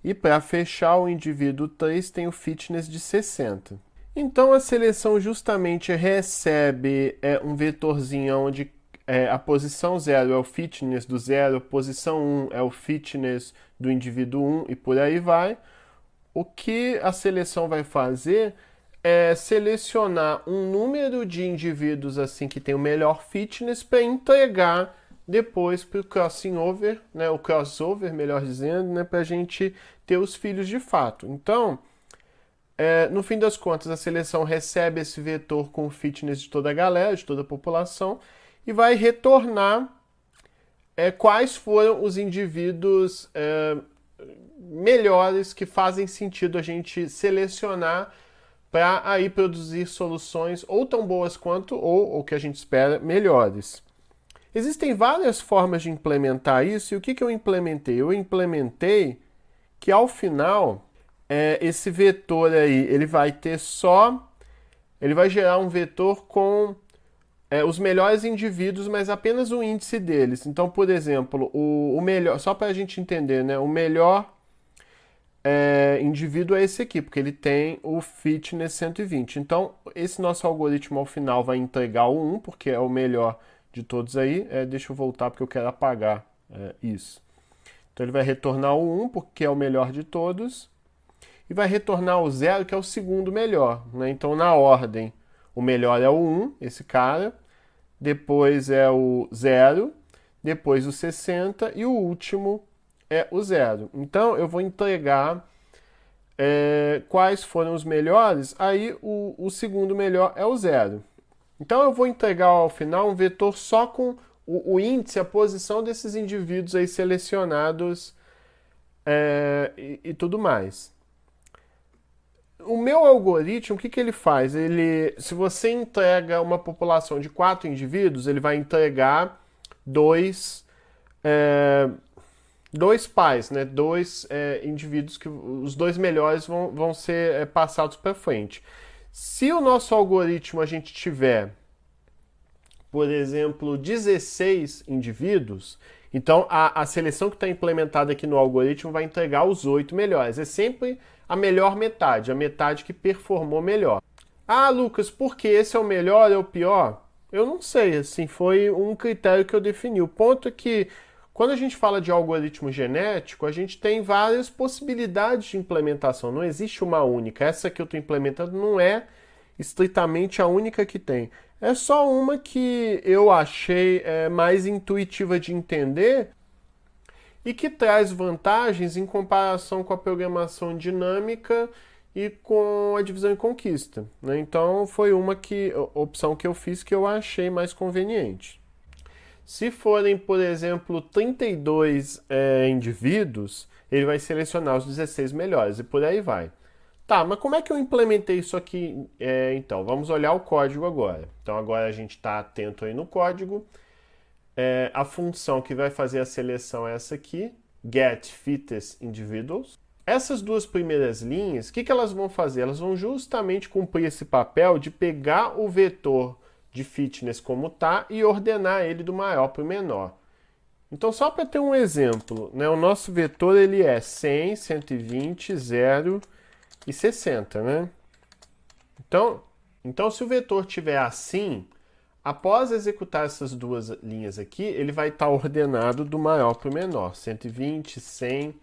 E para fechar, o indivíduo 3 tem o fitness de 60. Então a seleção justamente recebe um vetorzinho onde a posição 0 é o fitness do 0, a posição 1 é o fitness do indivíduo 1 e por aí vai. O que a seleção vai fazer é selecionar um número de indivíduos assim que tem o melhor fitness para entregar depois para o crossing over, né, o crossover, melhor dizendo, né, para a gente ter os filhos de fato. Então... no fim das contas, a seleção recebe esse vetor com o fitness de toda a galera, de toda a população, e vai retornar quais foram os indivíduos melhores que fazem sentido a gente selecionar para aí produzir soluções ou tão boas quanto, ou o que a gente espera, melhores. Existem várias formas de implementar isso, e o que eu implementei? Eu implementei que ao final... esse vetor aí, ele vai gerar um vetor com os melhores indivíduos, mas apenas o índice deles. Então, por exemplo, o melhor, só para a gente entender, né, o melhor indivíduo é esse aqui, porque ele tem o fitness 120. Então, esse nosso algoritmo ao final vai entregar o 1, porque é o melhor de todos aí. Deixa eu voltar porque eu quero apagar isso. Então, ele vai retornar o 1, porque é o melhor de todos. E vai retornar o 0, que é o segundo melhor, né? Então, na ordem, o melhor é o 1, esse cara, depois é o 0, depois o 60 e o último é o 0. Então, eu vou entregar quais foram os melhores, aí o segundo melhor é o 0. Então, eu vou entregar ao final um vetor só com o índice, a posição desses indivíduos aí selecionados e tudo mais. meu algoritmo, o que ele faz? Se você entrega uma população de 4 indivíduos, ele vai entregar dois pais, né? Dois indivíduos que os dois melhores vão ser passados para frente. Se o nosso algoritmo a gente tiver, por exemplo, 16 indivíduos, então a seleção que está implementada aqui no algoritmo vai entregar os 8 melhores. É sempre a melhor metade, a metade que performou melhor. Ah, Lucas, por que esse é o melhor, é o pior? Eu não sei, assim, foi um critério que eu defini. O ponto é que quando a gente fala de algoritmo genético, a gente tem várias possibilidades de implementação, não existe uma única. Essa que eu estou implementando não é estritamente a única que tem. É só uma que eu achei mais intuitiva de entender e que traz vantagens em comparação com a programação dinâmica e com a divisão e conquista, né? Então foi uma opção que eu fiz que eu achei mais conveniente. Se forem, por exemplo, 32 indivíduos, ele vai selecionar os 16 melhores e por aí vai. Tá, mas como é que eu implementei isso aqui? Então, vamos olhar o código agora. Então agora a gente está atento aí no código. A função que vai fazer a seleção é essa aqui, getFittestIndividuals. Essas duas primeiras linhas, o que elas vão fazer? Elas vão justamente cumprir esse papel de pegar o vetor de fitness como tá e ordenar ele do maior para o menor. Então, só para ter um exemplo, né, o nosso vetor ele é 100, 120, 0 e 60, né? Então se o vetor estiver assim, após executar essas duas linhas aqui, ele vai estar ordenado do maior para o menor, 120, 100,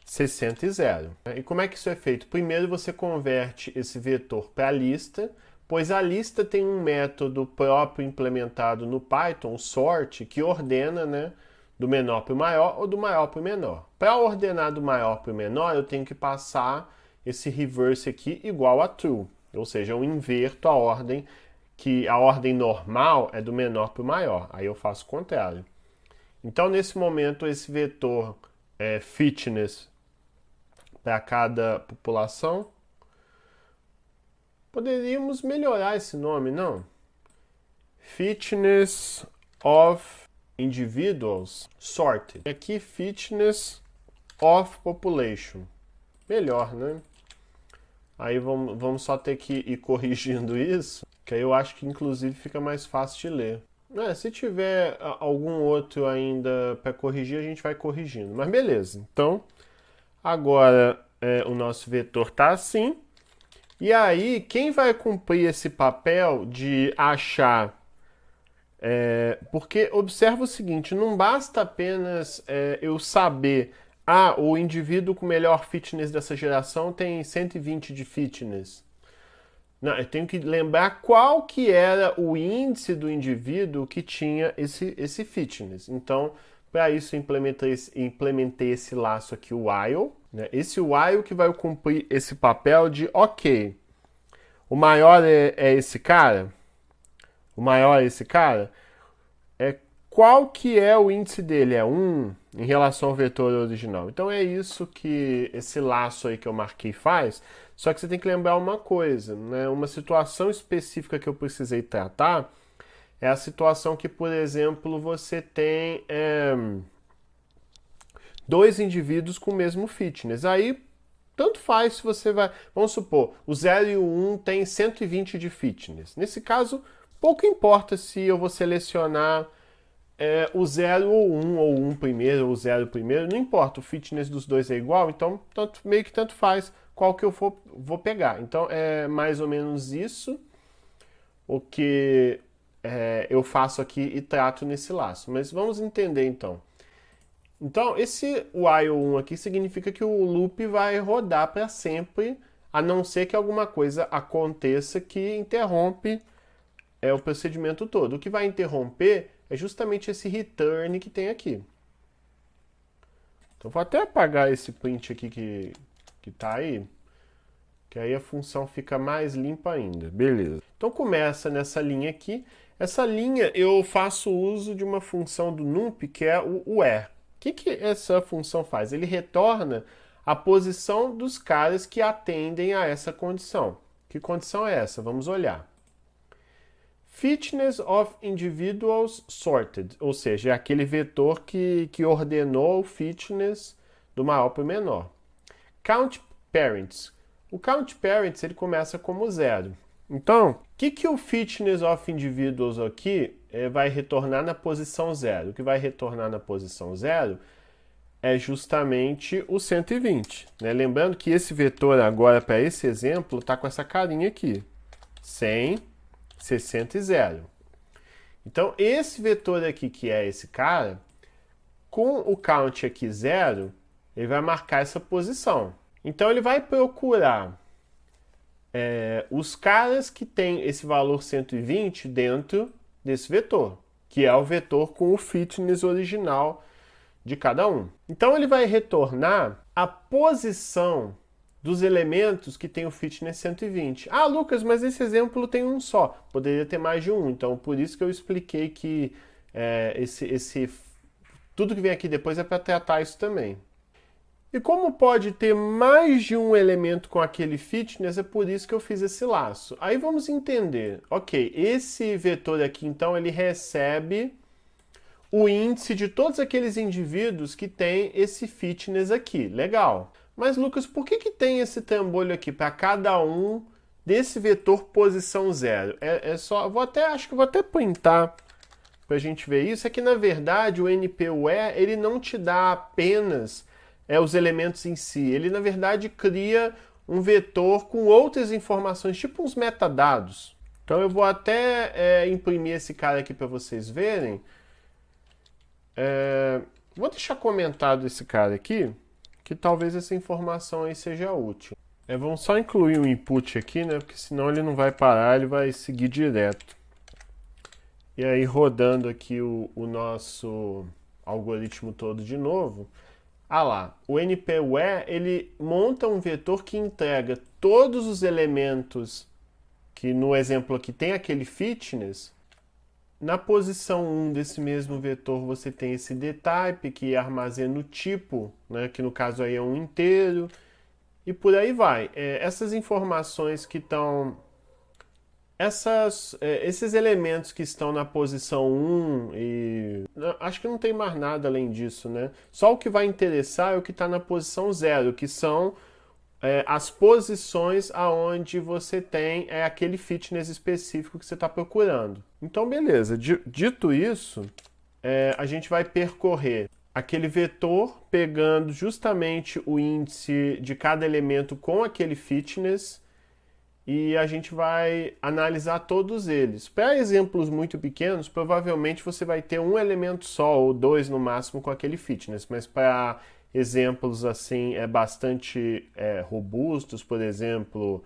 60 e 0. E como é que isso é feito? Primeiro você converte esse vetor para a lista, pois a lista tem um método próprio implementado no Python, o sort, que ordena, né, do menor para o maior ou do maior para o menor. Para ordenar do maior para o menor, eu tenho que passar esse reverse aqui igual a true, ou seja, eu inverto a ordem, que a ordem normal é do menor para o maior, aí eu faço o contrário. Então, nesse momento, esse vetor fitness para cada população, poderíamos melhorar esse nome, não? Fitness of individuals sorted. Aqui, fitness of population. Melhor, né? Aí vamos só ter que ir corrigindo isso, que aí eu acho que inclusive fica mais fácil de ler. Se tiver algum outro ainda para corrigir, a gente vai corrigindo. Mas beleza, então agora o nosso vetor está assim. E aí, quem vai cumprir esse papel de achar... porque observa o seguinte, não basta apenas eu saber... o indivíduo com melhor fitness dessa geração tem 120 de fitness. Não, eu tenho que lembrar qual que era o índice do indivíduo que tinha esse fitness. Então, para isso, eu implementei esse laço aqui, o while. Né? Esse while que vai cumprir esse papel de, ok, o maior é esse cara? O maior é esse cara? Qual que é o índice dele? É 1 em relação ao vetor original. Então é isso que esse laço aí que eu marquei faz, só que você tem que lembrar uma coisa, né? Uma situação específica que eu precisei tratar é a situação que, por exemplo, você tem dois indivíduos com o mesmo fitness. Aí, tanto faz se você vai... Vamos supor, o 0 e o 1 tem 120 de fitness. Nesse caso, pouco importa se eu vou selecionar o 0 ou 1, ou 1 primeiro, ou 0 primeiro, não importa, o fitness dos dois é igual, então meio que tanto faz qual que eu vou pegar. Então é mais ou menos isso o que eu faço aqui e trato nesse laço. Mas vamos entender então. Então esse while 1 aqui significa que o loop vai rodar para sempre, a não ser que alguma coisa aconteça que interrompe o procedimento todo. O que vai interromper é justamente esse return que tem aqui. Então vou até apagar esse print aqui que tá aí, que aí a função fica mais limpa ainda. Beleza. Então começa nessa linha aqui. Essa linha eu faço uso de uma função do NumPy que é o where. O que essa função faz? Ele retorna a posição dos caras que atendem a essa condição. Que condição é essa? Vamos olhar. Fitness of individuals sorted, ou seja, é aquele vetor que ordenou o fitness do maior para o menor. Count parents. O count parents ele começa como 0. Então, o que o fitness of individuals aqui vai retornar na posição 0? O que vai retornar na posição 0 é justamente o 120. Né? Lembrando que esse vetor agora, para esse exemplo, está com essa carinha aqui. 100, 60 e 0. Então, esse vetor aqui, que é esse cara, com o count aqui 0, ele vai marcar essa posição. Então, ele vai procurar os caras que têm esse valor 120 dentro desse vetor, que é o vetor com o fitness original de cada um. Então, ele vai retornar a posição dos elementos que tem o fitness 120. Ah, Lucas, mas esse exemplo tem um só. Poderia ter mais de um. Então, por isso que eu expliquei que tudo que vem aqui depois é para tratar isso também. E como pode ter mais de um elemento com aquele fitness, é por isso que eu fiz esse laço. Aí vamos entender. Ok, esse vetor aqui, então, ele recebe o índice de todos aqueles indivíduos que tem esse fitness aqui. Legal. Mas, Lucas, por que tem esse trambolho aqui para cada um desse vetor posição 0? Acho que eu vou até printar para a gente ver isso. É que, na verdade, o NP-UE, ele não te dá apenas os elementos em si. Ele, na verdade, cria um vetor com outras informações, tipo uns metadados. Então, eu vou até imprimir esse cara aqui para vocês verem. Vou deixar comentado esse cara aqui, que talvez essa informação aí seja útil. Vamos só incluir um input aqui, né? Porque senão ele não vai parar, ele vai seguir direto. E aí, rodando aqui o nosso algoritmo todo de novo. Ah lá, o NP-UE, ele monta um vetor que entrega todos os elementos que no exemplo aqui tem aquele fitness. Na posição 1 desse mesmo vetor você tem esse dtype que armazena o tipo, né, que no caso aí é um inteiro, e por aí vai. Essas informações que estão... esses elementos que estão na posição 1 e... Acho que não tem mais nada além disso, né? Só o que vai interessar é o que está na posição 0, que são as posições aonde você tem aquele fitness específico que você está procurando. Então, beleza. Dito isso, a gente vai percorrer aquele vetor pegando justamente o índice de cada elemento com aquele fitness e a gente vai analisar todos eles. Para exemplos muito pequenos, provavelmente você vai ter um elemento só ou 2 no máximo com aquele fitness, mas para exemplos assim bastante robustos, por exemplo,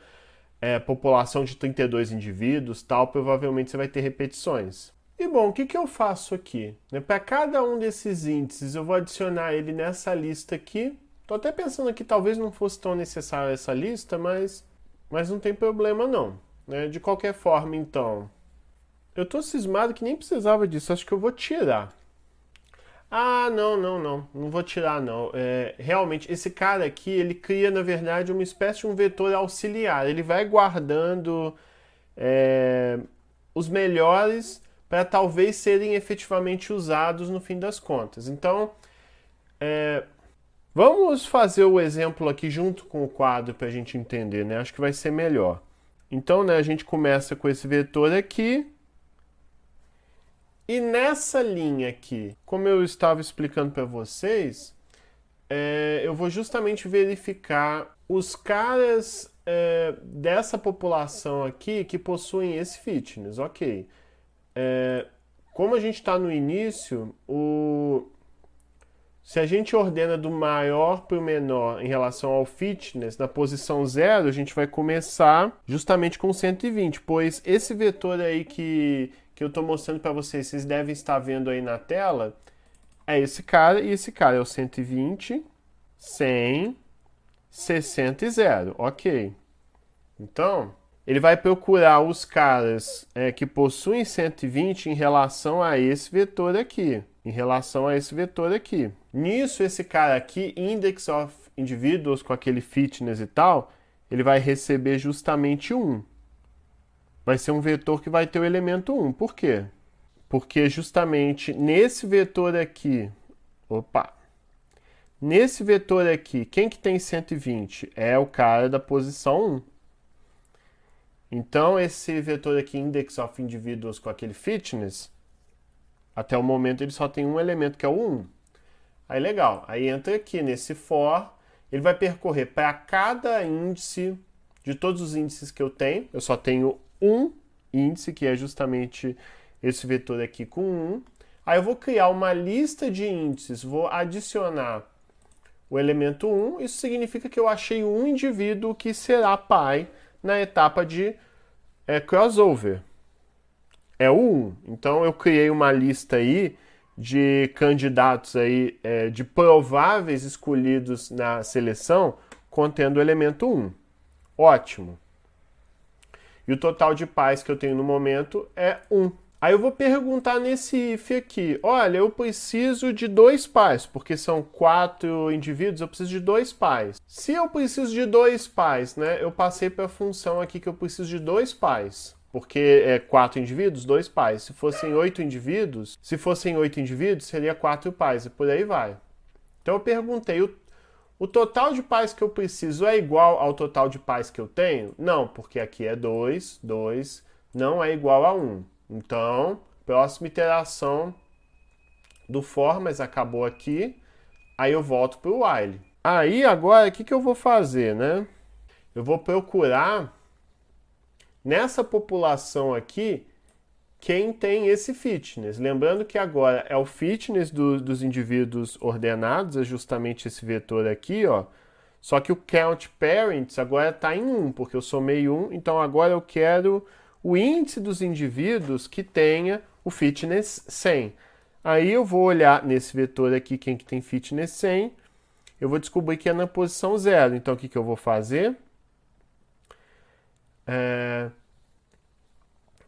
população de 32 indivíduos, tal, provavelmente você vai ter repetições. E bom, o que eu faço aqui? Para cada um desses índices, eu vou adicionar ele nessa lista aqui. Estou até pensando aqui, talvez não fosse tão necessária essa lista, mas não tem problema não. De qualquer forma, então, eu estou cismado que nem precisava disso, acho que eu vou tirar. Ah, não vou tirar não. Realmente, esse cara aqui, ele cria, na verdade, uma espécie de um vetor auxiliar. Ele vai guardando os melhores para talvez serem efetivamente usados no fim das contas. Então, vamos fazer o exemplo aqui junto com o quadro para a gente entender, né? Acho que vai ser melhor. Então, a gente começa com esse vetor aqui. E nessa linha aqui, como eu estava explicando para vocês, eu vou justamente verificar os caras dessa população aqui que possuem esse fitness. Ok. Como a gente está no início, se a gente ordena do maior para o menor em relação ao fitness, na posição 0, a gente vai começar justamente com 120, pois esse vetor aí que eu estou mostrando para vocês, vocês devem estar vendo aí na tela, é esse cara, e esse cara é o 120, 100, 60 e 0. Ok. Então, ele vai procurar os caras que possuem 120 em relação a esse vetor aqui. Nisso, esse cara aqui, index of individuals com aquele fitness e tal, ele vai receber justamente 1. Vai ser um vetor que vai ter o elemento 1. Por quê? Porque justamente nesse vetor aqui, nesse vetor aqui, quem que tem 120? É o cara da posição 1. Então, esse vetor aqui, index of individuals com aquele fitness, até o momento ele só tem um elemento, que é o 1. Aí, legal. Aí entra aqui nesse for, ele vai percorrer para cada índice, de todos os índices que eu tenho, eu só tenho um índice, que é justamente esse vetor aqui com 1. Aí eu vou criar uma lista de índices, vou adicionar o elemento 1, isso significa que eu achei um indivíduo que será pai na etapa de crossover. É o 1. Então eu criei uma lista aí de candidatos aí, de prováveis escolhidos na seleção, contendo o elemento 1. Ótimo. E o total de pais que eu tenho no momento é 1. Aí eu vou perguntar nesse if aqui, olha, eu preciso de 2 pais, porque são 4 indivíduos, eu preciso de 2 pais. Se eu preciso de 2 pais, né, eu passei para a função aqui que eu preciso de 2 pais, porque é 4 indivíduos, 2 pais. Se fossem 8 indivíduos, seria 4 pais, e por aí vai. Então eu perguntei, o total de pais que eu preciso é igual ao total de pais que eu tenho? Não, porque aqui é 2, 2, não é igual a 1. Então, próxima iteração do for, mas acabou aqui. Aí eu volto para o while. Aí agora, o que eu vou fazer, né? Eu vou procurar nessa população aqui quem tem esse fitness. Lembrando que agora é o fitness dos indivíduos ordenados, é justamente esse vetor aqui, ó. Só que o count parents agora está em 1, porque eu somei 1. Então agora eu quero o índice dos indivíduos que tenha o fitness 100. Aí eu vou olhar nesse vetor aqui, quem que tem fitness 100, eu vou descobrir que é na posição 0. Então o que eu vou fazer?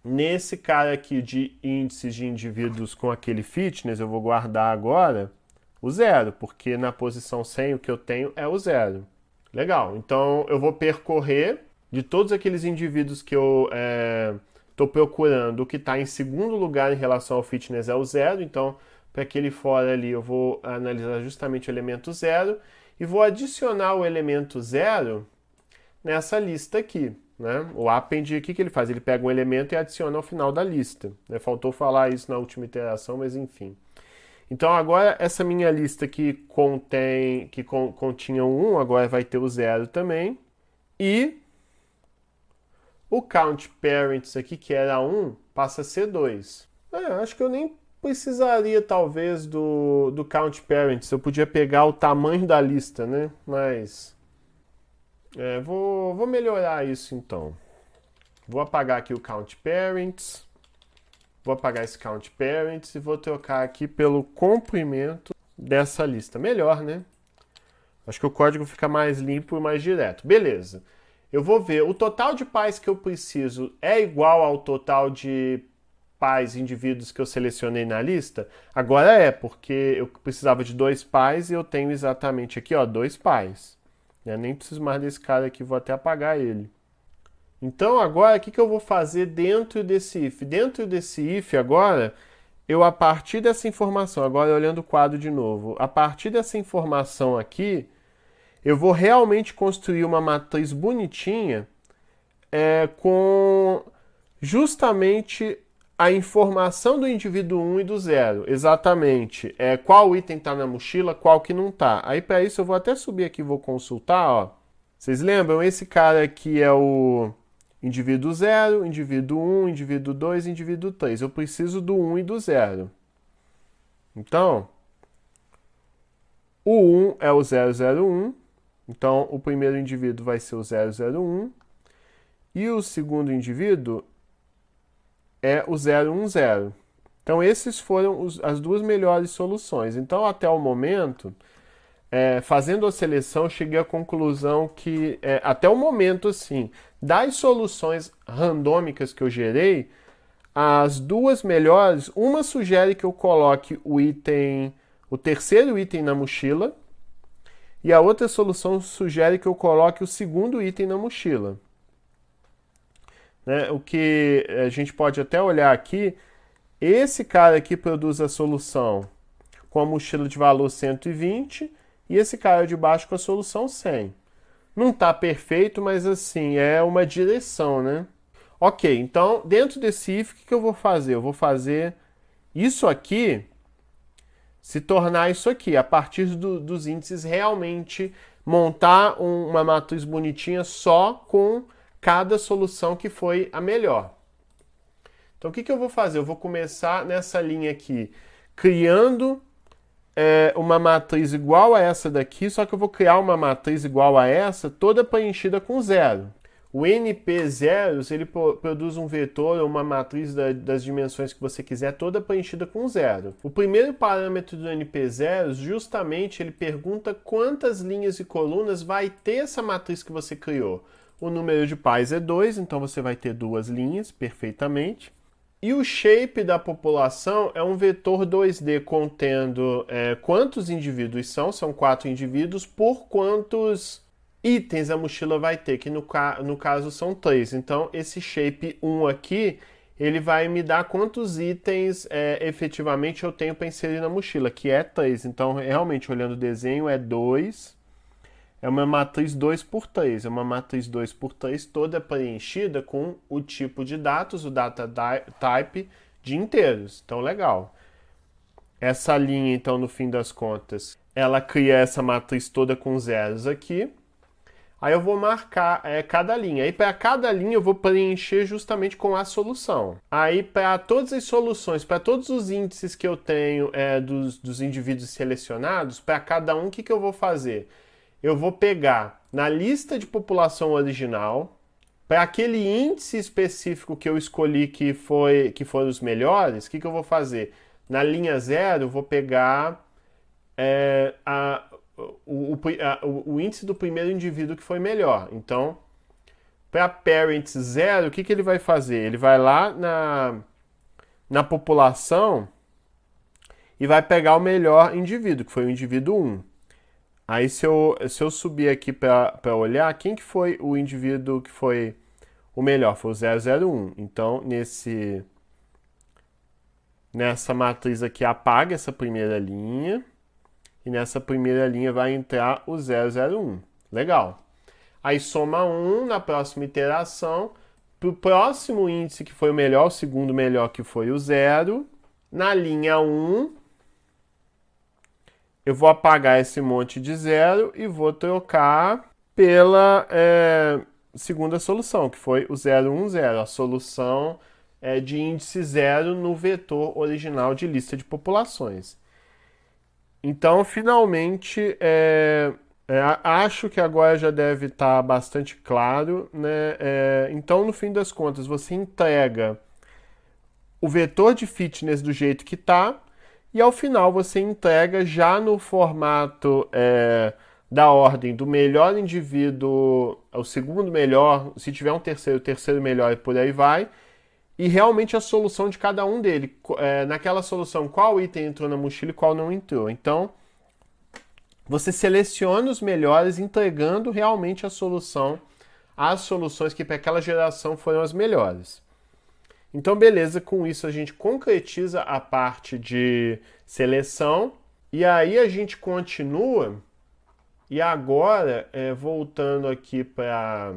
Nesse cara aqui de índices de indivíduos com aquele fitness, eu vou guardar agora o 0, porque na posição 100 o que eu tenho é o 0. Legal, então eu vou percorrer de todos aqueles indivíduos que eu estou procurando, o que está em segundo lugar em relação ao fitness é o 0, então para aquele for ali eu vou analisar justamente o elemento 0 e vou adicionar o elemento 0 nessa lista aqui. Né? O append, o que ele faz? Ele pega um elemento e adiciona ao final da lista. Né? Faltou falar isso na última iteração, mas enfim. Então agora essa minha lista que continha um 1, agora vai ter o 0 também. E o count parents aqui, que era 1, passa a ser 2. Acho que eu nem precisaria, talvez, do count parents. Eu podia pegar o tamanho da lista, né? Mas vou melhorar isso, então. Vou apagar aqui o count parents. Vou apagar esse count parents e vou trocar aqui pelo comprimento dessa lista. Melhor, né? Acho que o código fica mais limpo e mais direto. Beleza. Eu vou ver, o total de pais que eu preciso é igual ao total de pais indivíduos que eu selecionei na lista? Agora é, porque eu precisava de 2 pais e eu tenho exatamente aqui, ó, 2 pais. Eu nem preciso mais desse cara aqui, vou até apagar ele. Então agora, o que eu vou fazer dentro desse if? Dentro desse if agora, eu a partir dessa informação, agora olhando o quadro de novo, a partir dessa informação aqui, eu vou realmente construir uma matriz bonitinha com justamente a informação do indivíduo 1 e do 0. Exatamente. Qual item está na mochila, qual que não está. Aí para isso eu vou até subir aqui e vou consultar. Ó. Vocês lembram? Esse cara aqui é o indivíduo 0, indivíduo 1, indivíduo 2, indivíduo 3. Eu preciso do 1 e do 0. Então, o 1 é o 001. Então, o primeiro indivíduo vai ser o 001 e o segundo indivíduo é o 010. Então, esses foram as duas melhores soluções. Então, até o momento, fazendo a seleção, cheguei à conclusão que, até o momento, assim, das soluções randômicas que eu gerei, as duas melhores, uma sugere que eu coloque o terceiro item na mochila, e a outra solução sugere que eu coloque o segundo item na mochila. Né? O que a gente pode até olhar aqui, esse cara aqui produz a solução com a mochila de valor 120 e esse cara de baixo com a solução 100. Não está perfeito, mas assim, é uma direção, né? Ok, então dentro desse if, o que eu vou fazer? Eu vou fazer isso aqui se tornar isso aqui, a partir dos índices realmente montar uma matriz bonitinha só com cada solução que foi a melhor. Então o que eu vou fazer? Eu vou começar nessa linha aqui, criando uma matriz igual a essa daqui, só que eu vou criar uma matriz igual a essa, toda preenchida com zero. O NP0, ele produz um vetor ou uma matriz das dimensões que você quiser, toda preenchida com zero. O primeiro parâmetro do NP0, justamente, ele pergunta quantas linhas e colunas vai ter essa matriz que você criou. O número de pais é 2, então você vai ter 2 linhas, perfeitamente. E o shape da população é um vetor 2D contendo quantos indivíduos são 4 indivíduos, por quantos itens a mochila vai ter, que no caso são 3. Então, esse shape 1 aqui, ele vai me dar quantos itens efetivamente eu tenho para inserir na mochila, que é 3. Então, realmente, olhando o desenho, é 2. É uma matriz 2x3. É uma matriz 2x3 toda preenchida com o tipo de dados, o data type de inteiros. Então, legal. Essa linha, então, no fim das contas, ela cria essa matriz toda com zeros aqui. Aí eu vou marcar cada linha. Aí para cada linha eu vou preencher justamente com a solução. Aí para todas as soluções, para todos os índices que eu tenho dos indivíduos selecionados, para cada um, o que eu vou fazer? Eu vou pegar na lista de população original, para aquele índice específico que eu escolhi que foram os melhores, o que eu vou fazer? Na linha 0, eu vou pegar o índice do primeiro indivíduo que foi melhor. Então, para parents 0, o que ele vai fazer? Ele vai lá na população e vai pegar o melhor indivíduo, que foi o indivíduo 1. Aí, se eu subir aqui para olhar, quem que foi o indivíduo que foi o melhor? Foi o 001. Então, nessa matriz aqui, apaga essa primeira linha. E nessa primeira linha vai entrar o 001. Legal. Aí soma 1 na próxima iteração. Para o próximo índice que foi o melhor, o segundo melhor que foi o 0. Na linha 1, eu vou apagar esse monte de 0 e vou trocar pela segunda solução, que foi o 010. A solução de índice 0 no vetor original de lista de populações. Então, finalmente, acho que agora já deve estar bastante claro, né? Então, no fim das contas, você entrega o vetor de fitness do jeito que está e, ao final, você entrega já no formato da ordem do melhor indivíduo, o segundo melhor, se tiver um terceiro, o terceiro melhor e por aí vai, e realmente a solução de cada um dele. Naquela solução, qual item entrou na mochila e qual não entrou. Então, você seleciona os melhores, entregando realmente a solução, as soluções que para aquela geração foram as melhores. Então, beleza, com isso a gente concretiza a parte de seleção. E aí a gente continua. E agora, voltando aqui para...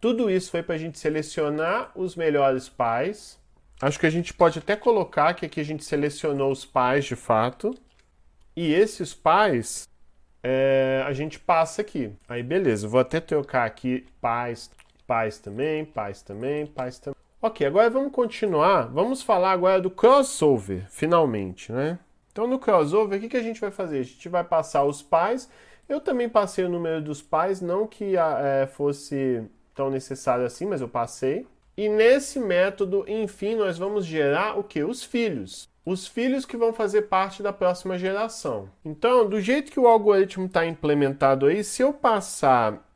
Tudo isso foi para a gente selecionar os melhores pais. Acho que a gente pode até colocar que aqui a gente selecionou os pais de fato. E esses pais a gente passa aqui. Aí beleza, vou até trocar aqui pais também, pais também, pais também. Ok, agora vamos continuar. Vamos falar agora do crossover, finalmente, né? Então no crossover, o que a gente vai fazer? A gente vai passar os pais. Eu também passei o número dos pais, não que fosse tão necessário assim, mas eu passei. E nesse método, enfim, nós vamos gerar o quê? Os filhos. Os filhos que vão fazer parte da próxima geração. Então, do jeito que o algoritmo está implementado aí, se eu passar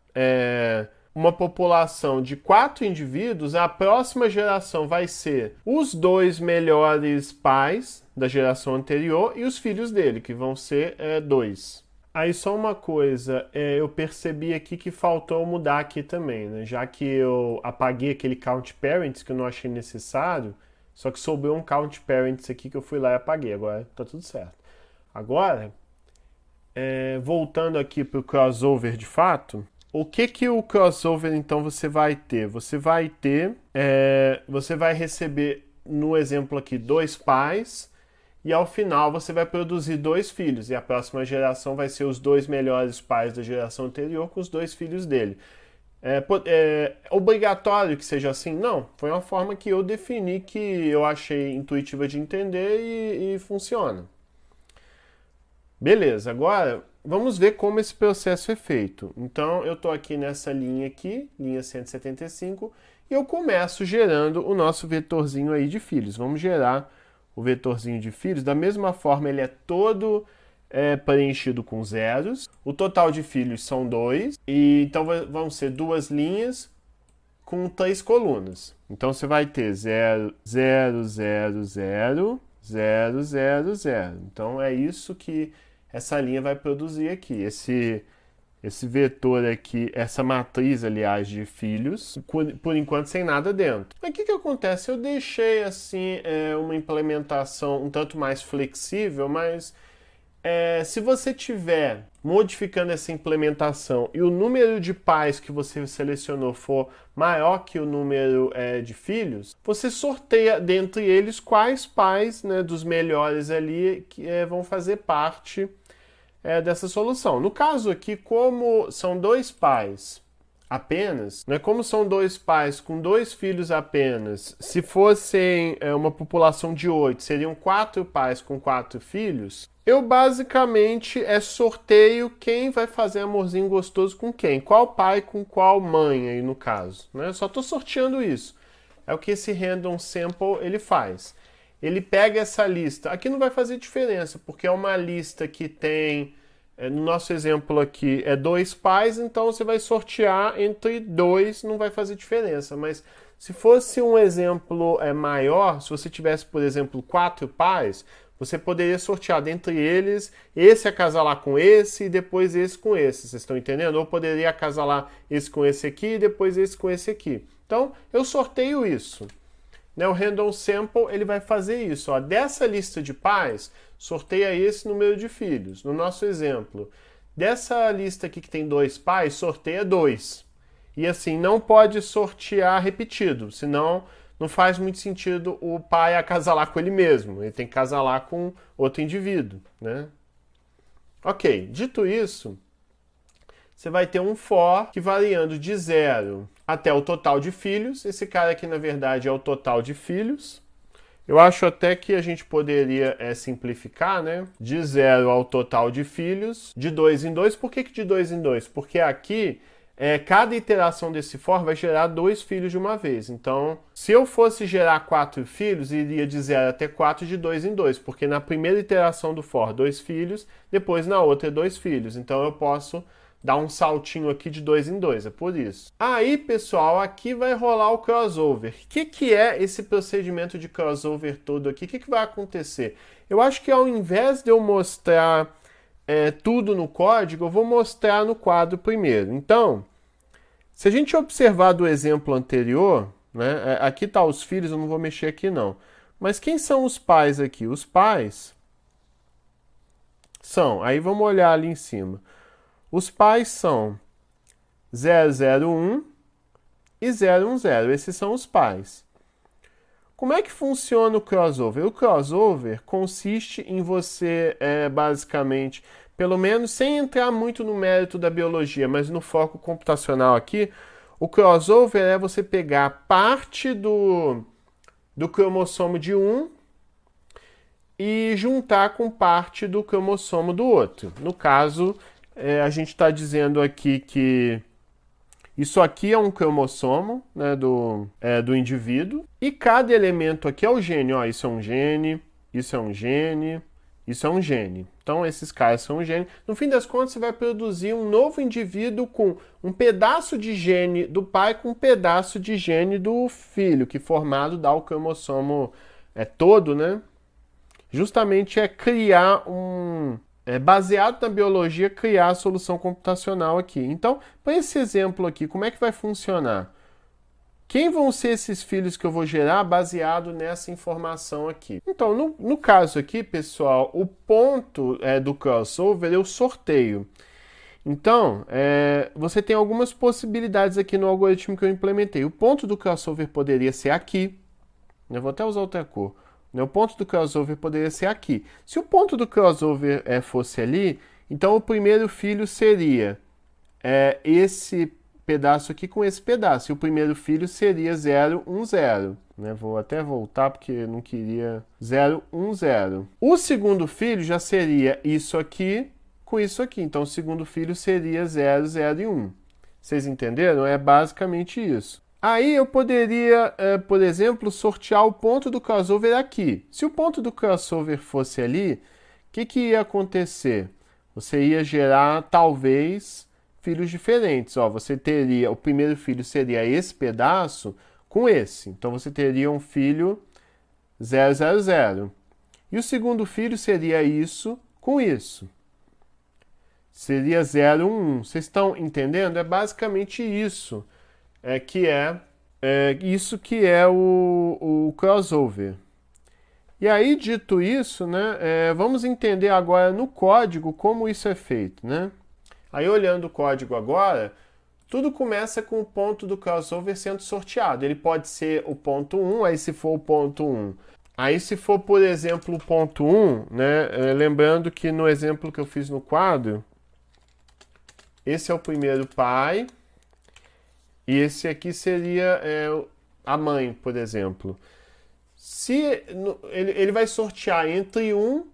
uma população de 4 indivíduos, a próxima geração vai ser os 2 melhores pais da geração anterior e os filhos dele, que vão ser 2. Aí só uma coisa, eu percebi aqui que faltou mudar aqui também, né? Já que eu apaguei aquele count parents que eu não achei necessário, só que sobrou um count parents aqui que eu fui lá e apaguei, agora tá tudo certo. Agora, voltando aqui para o crossover de fato, o que o crossover então você vai ter? Você vai ter, você vai receber no exemplo aqui dois pais e ao final você vai produzir dois filhos e a próxima geração vai ser os dois melhores pais da geração anterior com os dois filhos dele. É obrigatório que seja assim? Não, foi uma forma que eu defini que eu achei intuitiva de entender e funciona. Beleza, agora vamos ver como esse processo é feito. Então eu estou aqui nessa linha aqui, linha 175, e eu começo gerando o nosso vetorzinho aí de filhos. Vamos gerar o vetorzinho de filhos. Da mesma forma, ele é todo preenchido com zeros. O total de filhos são 2, e então vão ser duas linhas com 3 colunas. Então você vai ter 0, 0, 0, 0, 0, 0, 0. Então é isso que essa linha vai produzir aqui. Esse vetor aqui, essa matriz, aliás, de filhos, por enquanto sem nada dentro. Mas o que acontece? Eu deixei assim uma implementação um tanto mais flexível, mas se você tiver modificando essa implementação e o número de pais que você selecionou for maior que o número de filhos, você sorteia dentre eles quais pais, né, dos melhores ali que vão fazer parte dessa solução. No caso aqui, como são dois pais apenas, né, como são dois pais com dois filhos apenas, se fossem uma população de 8, seriam 4 pais com 4 filhos, eu basicamente sorteio quem vai fazer amorzinho gostoso com quem, qual pai com qual mãe aí no caso, né? Eu só estou sorteando isso. É o que esse random sample ele faz. Ele pega essa lista, aqui não vai fazer diferença, porque é uma lista que tem, no nosso exemplo aqui, 2 pais, então você vai sortear entre 2, não vai fazer diferença, mas se fosse um exemplo maior, se você tivesse, por exemplo, 4 pais, você poderia sortear dentre eles, esse acasalar com esse e depois esse com esse, vocês estão entendendo? Ou poderia acasalar esse com esse aqui e depois esse com esse aqui. Então, eu sorteio isso. O random sample ele vai fazer isso. Ó. Dessa lista de pais, sorteia esse número de filhos. No nosso exemplo, dessa lista aqui que tem 2 pais, sorteia 2. E assim, não pode sortear repetido, senão não faz muito sentido o pai acasalar com ele mesmo. Ele tem que casalar com outro indivíduo, né? Ok, dito isso, você vai ter um for que variando de 0 até o total de filhos. Esse cara aqui, na verdade, é o total de filhos. Eu acho até que a gente poderia simplificar, né? De 0 ao total de filhos, de 2 em 2. Por que de 2 em 2? Porque aqui cada iteração desse for vai gerar 2 filhos de uma vez. Então, se eu fosse gerar 4 filhos, iria de 0 até 4 de 2 em 2, porque na primeira iteração do for, 2 filhos, depois na outra 2 filhos. Então eu posso dar um saltinho aqui de 2 em 2, é por isso. Aí, pessoal, aqui vai rolar o crossover. O que é esse procedimento de crossover todo aqui? O que vai acontecer? Eu acho que ao invés de eu mostrar tudo no código, eu vou mostrar no quadro primeiro. Então, se a gente observar do exemplo anterior, né, aqui tá os filhos, eu não vou mexer aqui não. Mas quem são os pais aqui? Os pais são, aí vamos olhar ali em cima. Os pais são 001 e 010, esses são os pais. Como é que funciona o crossover? O crossover consiste em você, basicamente, pelo menos sem entrar muito no mérito da biologia, mas no foco computacional aqui, o crossover é você pegar parte do cromossomo de um e juntar com parte do cromossomo do outro. No caso, a gente está dizendo aqui que isso aqui é um cromossomo, né, do indivíduo, e cada elemento aqui é o gene. Ó, isso é um gene, isso é um gene, isso é um gene. Então, esses caras são um gene. No fim das contas, você vai produzir um novo indivíduo com um pedaço de gene do pai com um pedaço de gene do filho, que formado dá o cromossomo todo, né? Justamente criar baseado na biologia, criar a solução computacional aqui. Então, para esse exemplo aqui, como é que vai funcionar? Quem vão ser esses filhos que eu vou gerar baseado nessa informação aqui? Então, no caso aqui, pessoal, o ponto do crossover eu sorteio. Então, você tem algumas possibilidades aqui no algoritmo que eu implementei. O ponto do crossover poderia ser aqui. Eu vou até usar outra cor. O ponto do crossover poderia ser aqui. Se o ponto do crossover fosse ali, então o primeiro filho seria esse pedaço aqui com esse pedaço. E o primeiro filho seria 0, 1, 0. Vou até voltar porque não queria 0, 1, 0. O segundo filho já seria isso aqui com isso aqui. Então o segundo filho seria 0, 0 e 1. Vocês entenderam? É basicamente isso. Aí eu poderia, por exemplo, sortear o ponto do crossover aqui. Se o ponto do crossover fosse ali, o que ia acontecer? Você ia gerar, talvez, filhos diferentes. Você teria, o primeiro filho seria esse pedaço com esse. Então você teria um filho 0, 0, 0. E o segundo filho seria isso com isso. Seria 0, 1, 1. Vocês estão entendendo? É basicamente isso. Isso que é o crossover. E aí, dito isso, vamos entender agora no código como isso é feito, Aí, olhando o código agora, tudo começa com o ponto do crossover sendo sorteado. Ele pode ser o ponto 1, aí se for o ponto 1. Aí, se for, por exemplo, o ponto 1, lembrando que no exemplo que eu fiz no quadro, esse é o primeiro pai, e esse aqui seria a mãe, por exemplo. Ele vai sortear entre 1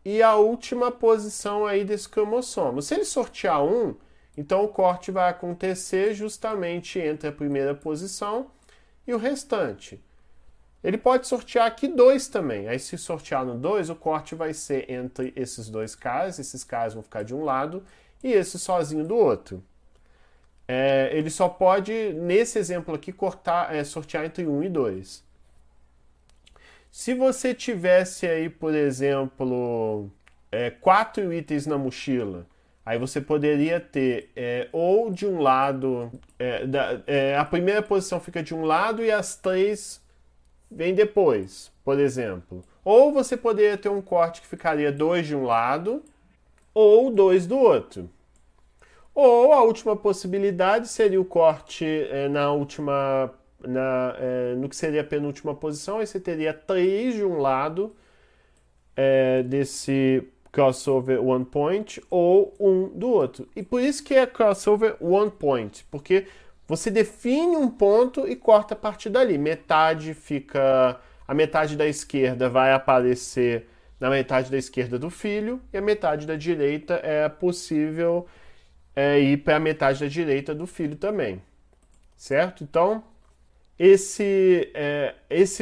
e a última posição aí desse cromossomo. Se ele sortear 1, então o corte vai acontecer justamente entre a primeira posição e o restante. Ele pode sortear aqui 2 também. Aí se sortear no 2, o corte vai ser entre esses dois caras. Esses caras vão ficar de um lado e esse sozinho do outro. Ele só pode, nesse exemplo aqui, sortear entre 1 e 2. Se você tivesse aí, por exemplo, 4 itens na mochila, aí você poderia ter ou de um lado, a primeira posição fica de um lado e as 3 vêm depois, por exemplo. Ou você poderia ter um corte que ficaria 2 de um lado ou 2 do outro. Ou a última possibilidade seria o corte no que seria a penúltima posição, aí você teria 3 de um lado desse crossover one point ou 1 do outro. E por isso que é crossover one point, porque você define um ponto e corta a partir dali. A metade da esquerda vai aparecer na metade da esquerda do filho e a metade da direita é possível ir para a metade da direita do filho também, certo? Então, esse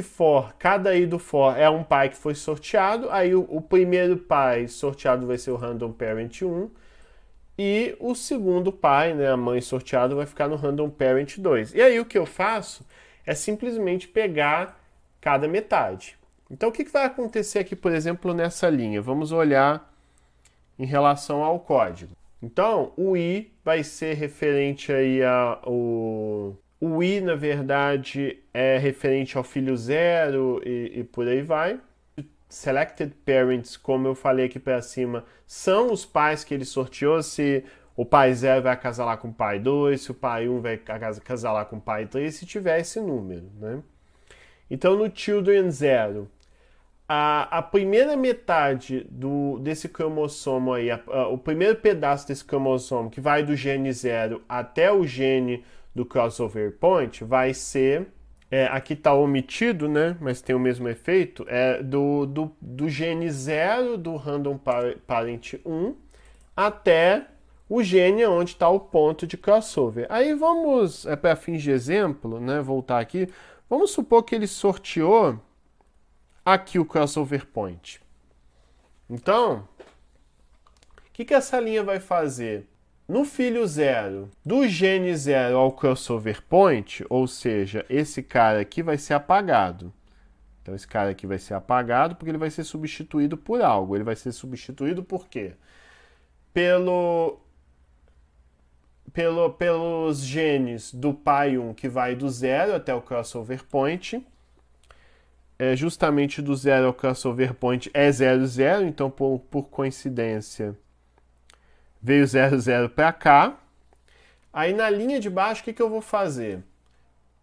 for, cada i do for é um pai que foi sorteado, aí o primeiro pai sorteado vai ser o random parent 1, e o segundo pai, a mãe sorteada, vai ficar no random parent 2. E aí o que eu faço é simplesmente pegar cada metade. Então, o que vai acontecer aqui, por exemplo, nessa linha? Vamos olhar em relação ao código. Então, o i vai ser referente aí o i, na verdade, é referente ao filho 0 e por aí vai. Selected parents, como eu falei aqui para cima, são os pais que ele sorteou. Se o pai 0 vai acasalar com o pai 2, se o pai 1 vai acasalar com o pai 3, se tiver esse número, Então, no children 0, a primeira metade desse cromossomo aí, o primeiro pedaço desse cromossomo, que vai do gene 0 até o gene do crossover point, vai ser, aqui está omitido, mas tem o mesmo efeito, do gene 0 do random parent 1 até o gene onde está o ponto de crossover. Aí vamos, para fins de exemplo, voltar aqui, vamos supor que ele sorteou aqui o crossover point. Então, o que essa linha vai fazer? No filho 0, do gene 0 ao crossover point, ou seja, esse cara aqui vai ser apagado. Então esse cara aqui vai ser apagado porque ele vai ser substituído por algo. Ele vai ser substituído por quê? Pelos genes do pai 1, que vai do 0 até o crossover point. Justamente do 0 ao crossover point é 0, 0, então por coincidência veio 0, 0 para cá. Aí na linha de baixo, o que eu vou fazer?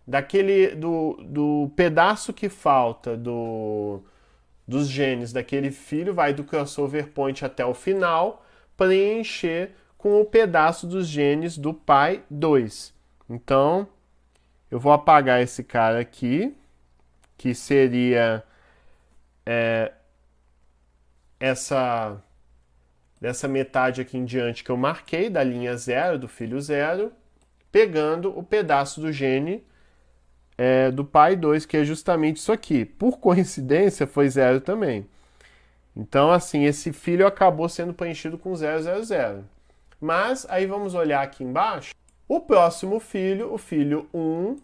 Do pedaço que falta dos genes daquele filho, vai do crossover point até o final, preencher com o pedaço dos genes do pai 2. Então, eu vou apagar esse cara aqui, que seria dessa metade aqui em diante que eu marquei, da linha 0, do filho 0, pegando o pedaço do gene do pai 2, que é justamente isso aqui. Por coincidência, foi 0 também. Então, assim, esse filho acabou sendo preenchido com 0, 0, 0. Mas, aí vamos olhar aqui embaixo. O próximo filho, o filho 1,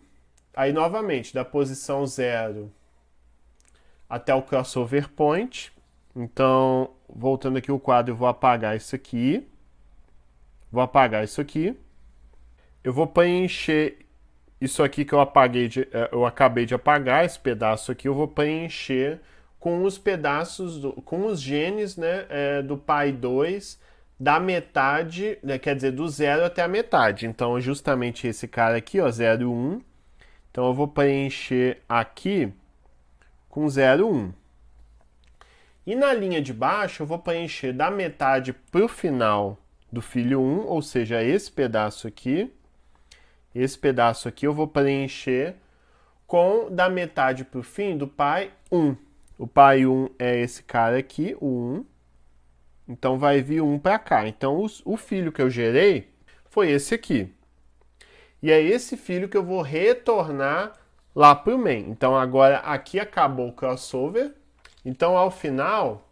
aí novamente, da posição 0 até o crossover point. Então, voltando aqui o quadro, eu vou apagar isso aqui. Vou apagar isso aqui. Eu vou preencher isso aqui que eu acabei de apagar, esse pedaço aqui, eu vou preencher com os pedaços, com os genes, né, do pai 2, da metade, né, quer dizer, do 0 até a metade. Então, justamente esse cara aqui, ó, 0 e 1. Então, eu vou preencher aqui com 0, 1. E na linha de baixo, eu vou preencher da metade para o final do filho 1, ou seja, esse pedaço aqui. Esse pedaço aqui eu vou preencher com da metade para o fim do pai 1. O pai 1 é esse cara aqui, o 1. Então vai vir 1 para cá. Então o filho que eu gerei foi esse aqui. E é esse filho que eu vou retornar lá para o main. Então agora aqui acabou o crossover. Então ao final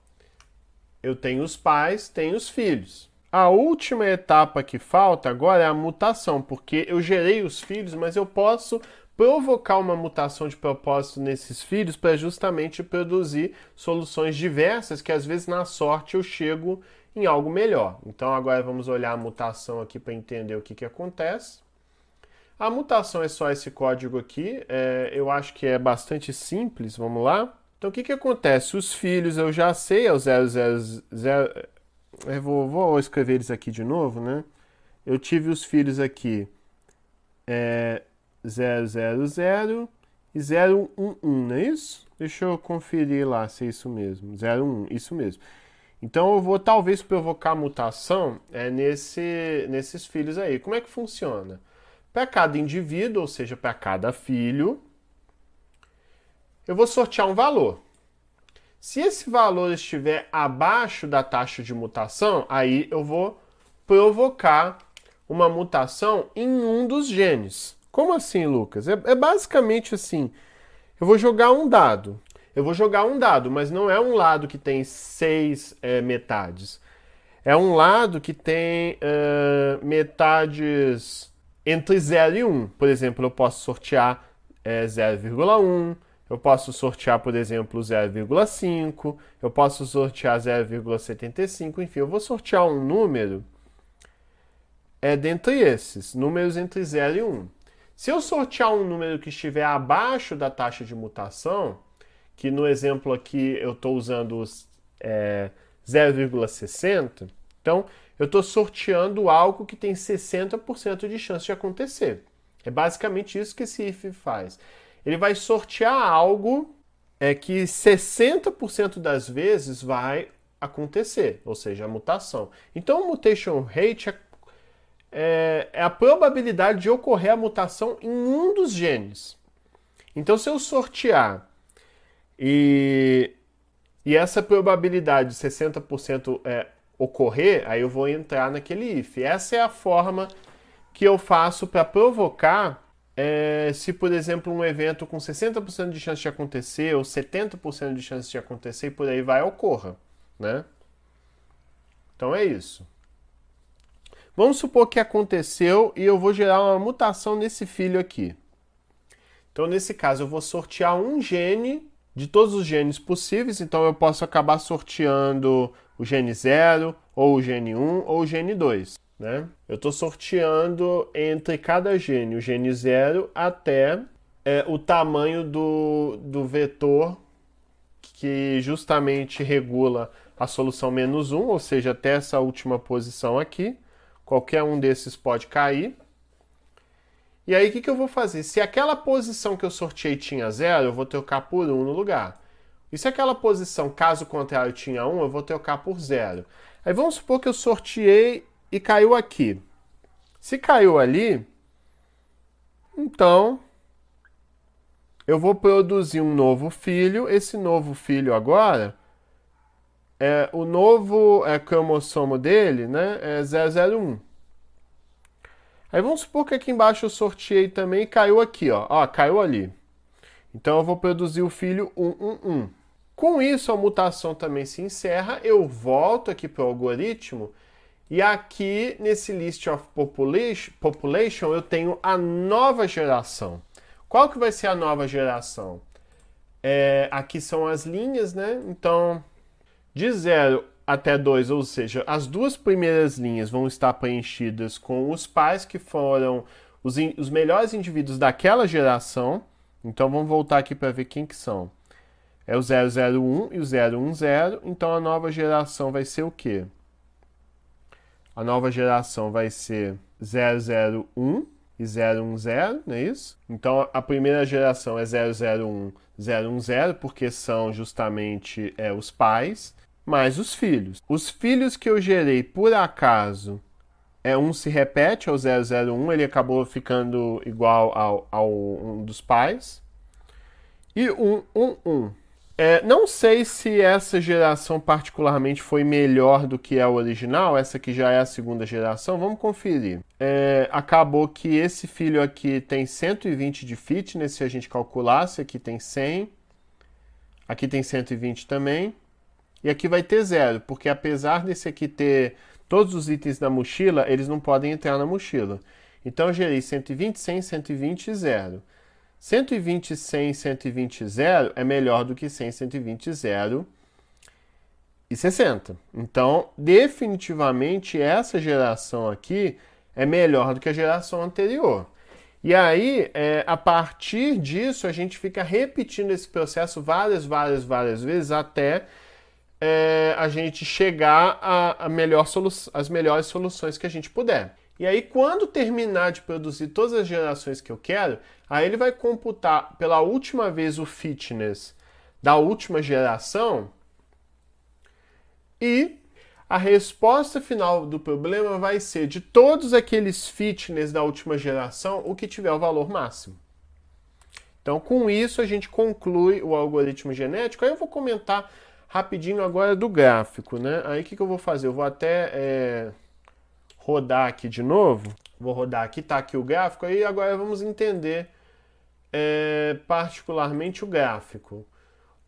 eu tenho os pais, tenho os filhos. A última etapa que falta agora é a mutação, porque eu gerei os filhos, mas eu posso provocar uma mutação de propósito nesses filhos para justamente produzir soluções diversas, que às vezes na sorte eu chego em algo melhor. Então agora vamos olhar a mutação aqui para entender o que acontece. A mutação é só esse código aqui, eu acho que é bastante simples, vamos lá. Então o que acontece? Os filhos eu já sei, é o 000... Eu vou escrever eles aqui de novo, né? Eu tive os filhos aqui 000 e 011, não é isso? Deixa eu conferir lá se é isso mesmo. 01, isso mesmo. Então eu vou talvez provocar mutação nesses filhos aí. Como é que funciona? Para cada indivíduo, ou seja, para cada filho, eu vou sortear um valor. Se esse valor estiver abaixo da taxa de mutação, aí eu vou provocar uma mutação em um dos genes. Como assim, Lucas? É basicamente assim. Eu vou jogar um dado. Mas não é um lado que tem 6 metades. É um lado que tem metades entre 0 e 1. Por exemplo, eu posso sortear 0,1. Eu posso sortear, por exemplo, 0,5, eu posso sortear 0,75, enfim, eu vou sortear um número dentre esses, números entre 0 e 1. Se eu sortear um número que estiver abaixo da taxa de mutação, que no exemplo aqui eu estou usando 0,60, então eu estou sorteando algo que tem 60% de chance de acontecer. É basicamente isso que esse if faz. Ele vai sortear algo que 60% das vezes vai acontecer, ou seja, a mutação. Então, o mutation rate é a probabilidade de ocorrer a mutação em um dos genes. Então, se eu sortear e essa probabilidade de 60% ocorrer, aí eu vou entrar naquele if. Essa é a forma que eu faço para provocar se, por exemplo, um evento com 60% de chance de acontecer ou 70% de chance de acontecer e por aí vai, ocorra, né? Então é isso. Vamos supor que aconteceu e eu vou gerar uma mutação nesse filho aqui. Então, nesse caso, eu vou sortear um gene de todos os genes possíveis, então eu posso acabar sorteando o gene 0, ou o gene 1, ou o gene 2. Né? Eu estou sorteando entre cada gene, o gene 0 até o tamanho do vetor que justamente regula a solução -1, ou seja, até essa última posição aqui. Qualquer um desses pode cair. E aí, o que eu vou fazer? Se aquela posição que eu sorteei tinha 0, eu vou trocar por 1 no lugar. E se aquela posição, caso contrário, tinha 1, eu vou trocar por 0. Aí vamos supor que eu sorteei e caiu aqui. Se caiu ali, então eu vou produzir um novo filho. Esse novo filho agora, o novo cromossomo dele, né, é 001. Aí vamos supor que aqui embaixo eu sorteei também e caiu aqui, ó, caiu ali. Então eu vou produzir o filho 111. Com isso a mutação também se encerra, eu volto aqui para o algoritmo e aqui nesse List of Population eu tenho a nova geração. Qual que vai ser a nova geração? Aqui são as linhas, né? Então, de 0 até 2, ou seja, as duas primeiras linhas vão estar preenchidas com os pais que foram os melhores indivíduos daquela geração. Então vamos voltar aqui para ver quem que são. É o 001 e o 010, então a nova geração vai ser o quê? A nova geração vai ser 001 e 010, não é isso? Então a primeira geração é 001, 010, porque são justamente os pais, mais os filhos. Os filhos que eu gerei por acaso, um se repete ao 001, ele acabou ficando igual ao um dos pais. E 111. Não sei se essa geração particularmente foi melhor do que a original, essa que já é a segunda geração, vamos conferir. Acabou que esse filho aqui tem 120 de fitness, se a gente calculasse, aqui tem 100, aqui tem 120 também, e aqui vai ter 0, porque apesar desse aqui ter todos os itens da mochila, eles não podem entrar na mochila. Então eu gerei 120, 100, 120 e 0. 120, 100, 120, 0 é melhor do que 100, 120, 0 e 60. Então, definitivamente, essa geração aqui é melhor do que a geração anterior. E aí, a partir disso, a gente fica repetindo esse processo várias vezes até a gente chegar às melhores soluções que a gente puder. E aí, quando terminar de produzir todas as gerações que eu quero, aí ele vai computar pela última vez o fitness da última geração e a resposta final do problema vai ser de todos aqueles fitness da última geração, o que tiver o valor máximo. Então, com isso, a gente conclui o algoritmo genético. Aí eu vou comentar rapidinho agora do gráfico, né? Aí o que eu vou fazer? Eu vou até rodar aqui de novo. Vou rodar aqui, tá aqui o gráfico. Aí agora vamos entender particularmente o gráfico.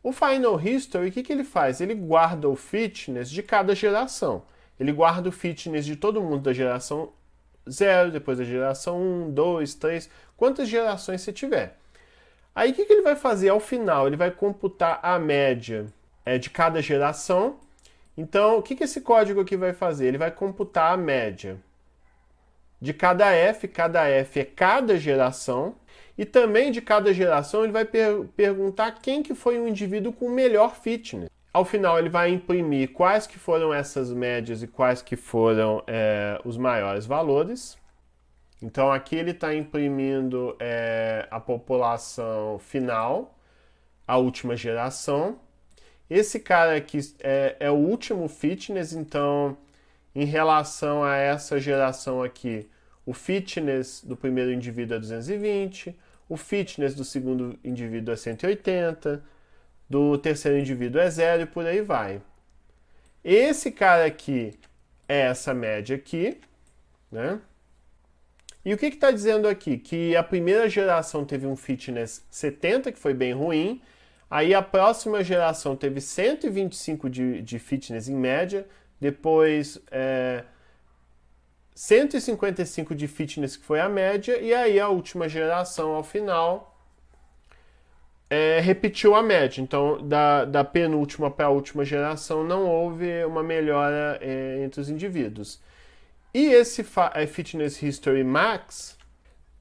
O Final History, o que ele faz? Ele guarda o fitness de cada geração. Ele guarda o fitness de todo mundo da geração 0, depois da geração 1, 2, 3, quantas gerações você tiver. Aí o que ele vai fazer ao final? Ele vai computar a média de cada geração. Então, o que esse código aqui vai fazer? Ele vai computar a média de cada F é cada geração, e também de cada geração ele vai perguntar quem que foi o indivíduo com o melhor fitness. Ao final ele vai imprimir quais que foram essas médias e quais que foram os maiores valores. Então aqui ele está imprimindo a população final, a última geração. Esse cara aqui é o último fitness, então em relação a essa geração aqui, o fitness do primeiro indivíduo é 220, o fitness do segundo indivíduo é 180, do terceiro indivíduo é 0 e por aí vai. Esse cara aqui é essa média aqui, né? E o que está dizendo aqui? Que a primeira geração teve um fitness 70, que foi bem ruim, aí a próxima geração teve 125 de fitness em média, depois 155 de fitness, que foi a média, e aí a última geração, ao final, repetiu a média. Então, da penúltima para a última geração, não houve uma melhora entre os indivíduos. E esse Fitness History Max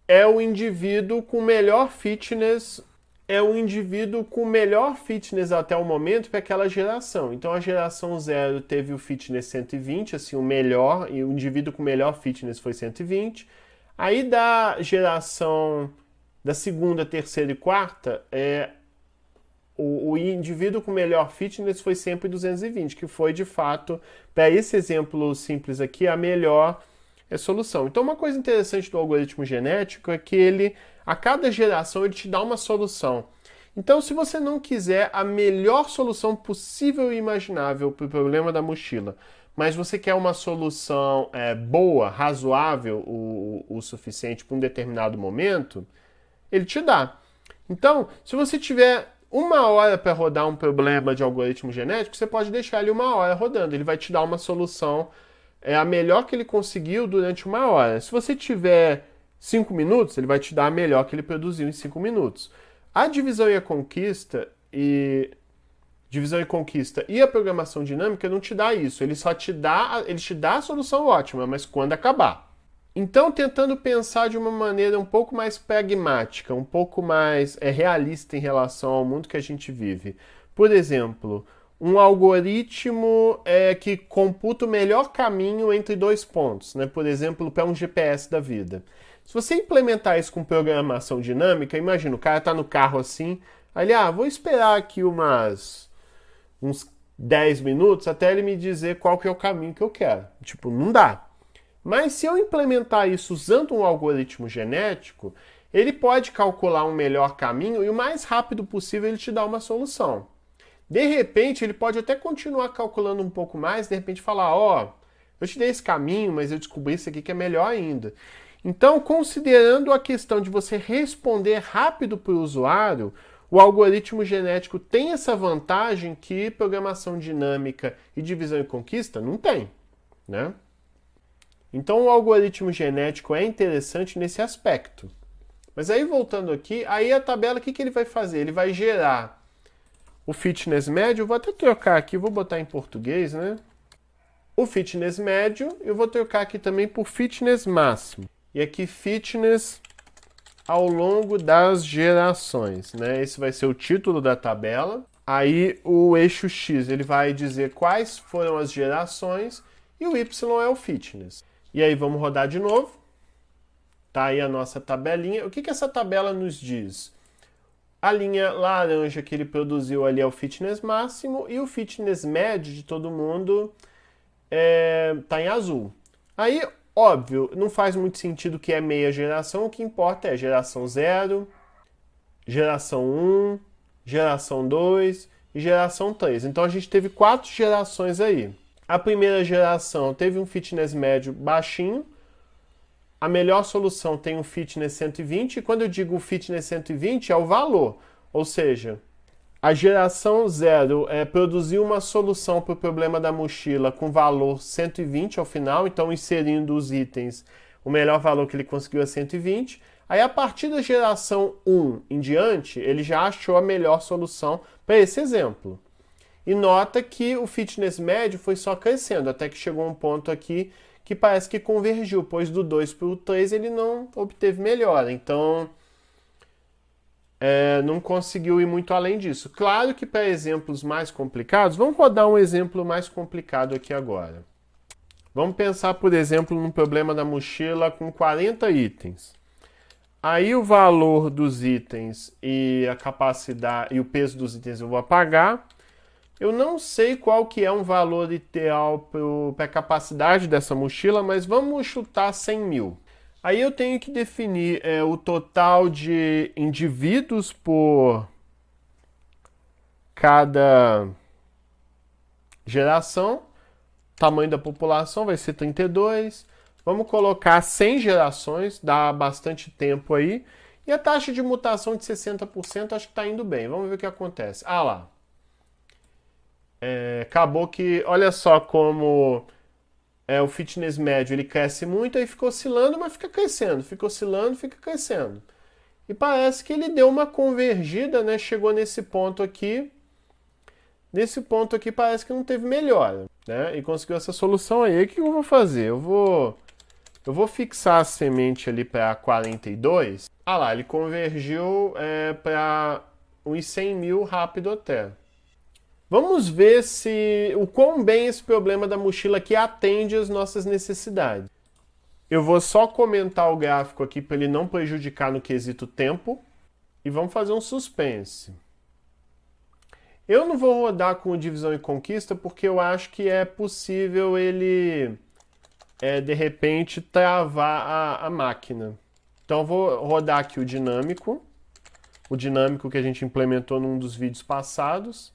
é o indivíduo com melhor fitness, até o momento para aquela geração. Então, a geração 0 teve o fitness 120, assim, o melhor, e o indivíduo com melhor fitness foi 120. Aí, da geração da segunda, terceira e quarta, o indivíduo com melhor fitness foi sempre 220, que foi, de fato, para esse exemplo simples aqui, a melhor solução. Então, uma coisa interessante do algoritmo genético é que a cada geração, ele te dá uma solução. Então, se você não quiser a melhor solução possível e imaginável para o problema da mochila, mas você quer uma solução boa, razoável o suficiente para um determinado momento, ele te dá. Então, se você tiver 1 hora para rodar um problema de algoritmo genético, você pode deixar ele 1 hora rodando. Ele vai te dar uma solução a melhor que ele conseguiu durante 1 hora. Se você tiver 5 minutos, ele vai te dar a melhor que ele produziu em 5 minutos. A divisão e conquista e a programação dinâmica não te dá isso. Ele te dá a solução ótima, mas quando acabar. Então, tentando pensar de uma maneira um pouco mais pragmática, um pouco mais realista em relação ao mundo que a gente vive. Por exemplo, um algoritmo que computa o melhor caminho entre 2 pontos, né? Por exemplo, para um GPS da vida. Se você implementar isso com programação dinâmica, imagina, o cara está no carro assim, aí ele, vou esperar aqui uns 10 minutos até ele me dizer qual que é o caminho que eu quero. Tipo, não dá. Mas se eu implementar isso usando um algoritmo genético, ele pode calcular um melhor caminho e o mais rápido possível ele te dá uma solução. De repente, ele pode até continuar calculando um pouco mais, de repente falar, eu te dei esse caminho, mas eu descobri esse aqui que é melhor ainda. Então, considerando a questão de você responder rápido para o usuário, o algoritmo genético tem essa vantagem que programação dinâmica e divisão e conquista não tem, né? Então, o algoritmo genético é interessante nesse aspecto. Mas aí, voltando aqui, aí a tabela, o que ele vai fazer? Ele vai gerar o fitness médio, eu vou até trocar aqui, vou botar em português, né? O fitness médio, eu vou trocar aqui também por fitness máximo. E aqui, fitness ao longo das gerações, né? Esse vai ser o título da tabela. Aí, o eixo X, ele vai dizer quais foram as gerações e o Y é o fitness. E aí, vamos rodar de novo. Tá aí a nossa tabelinha. O que essa tabela nos diz? A linha laranja que ele produziu ali é o fitness máximo e o fitness médio de todo mundo tá em azul. Aí, óbvio, não faz muito sentido que é meia geração. O que importa é geração 0, geração 1, geração 2 e geração 3. Então, a gente teve 4 gerações aí. A primeira geração teve um fitness médio baixinho. A melhor solução tem um fitness 120. E quando eu digo fitness 120, é o valor. Ou seja, a geração 0 produziu uma solução para o problema da mochila com valor 120 ao final. Então, inserindo os itens, o melhor valor que ele conseguiu é 120. Aí, a partir da geração 1 em diante, ele já achou a melhor solução para esse exemplo. E nota que o fitness médio foi só crescendo, até que chegou um ponto aqui que parece que convergiu, pois do 2 para o 3 ele não obteve melhora. Então, não conseguiu ir muito além disso. Claro que para exemplos mais complicados, vamos rodar um exemplo mais complicado aqui agora. Vamos pensar, por exemplo, num problema da mochila com 40 itens. Aí o valor dos itens e a capacidade e o peso dos itens eu vou apagar. Eu não sei qual que é um valor ideal para a capacidade dessa mochila, mas vamos chutar 100 mil. Aí eu tenho que definir o total de indivíduos por cada geração. O tamanho da população vai ser 32. Vamos colocar 100 gerações, dá bastante tempo aí. E a taxa de mutação de 60% acho que está indo bem. Vamos ver o que acontece. Lá. Acabou que, olha só como o fitness médio ele cresce muito, aí fica oscilando, mas fica crescendo, fica oscilando, fica crescendo. e parece que ele deu uma convergida, né? Chegou nesse ponto aqui. Nesse ponto aqui parece que não teve melhora, né? E conseguiu essa solução aí. O que eu vou fazer? Eu vou fixar a semente ali para 42. Ah lá, ele convergiu para uns 100 mil rápido até. Vamos ver o quão bem esse problema da mochila aqui atende às nossas necessidades. Eu vou só comentar o gráfico aqui para ele não prejudicar no quesito tempo. E vamos fazer um suspense. Eu não vou rodar com divisão e conquista porque eu acho que é possível ele, de repente, travar a máquina. Então eu vou rodar aqui o dinâmico que a gente implementou num dos vídeos passados.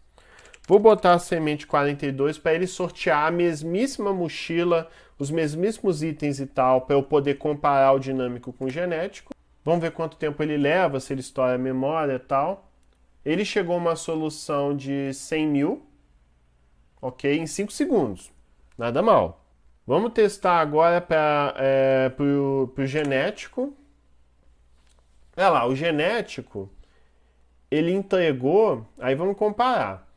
Vou botar a semente 42 para ele sortear a mesmíssima mochila, os mesmíssimos itens e tal, para eu poder comparar o dinâmico com o genético. Vamos ver quanto tempo ele leva, se ele estoura a memória e tal. Ele chegou a uma solução de 100 mil, ok? Em 5 segundos. Nada mal. Vamos testar agora para o genético. Olha lá, o genético, ele entregou, aí vamos comparar.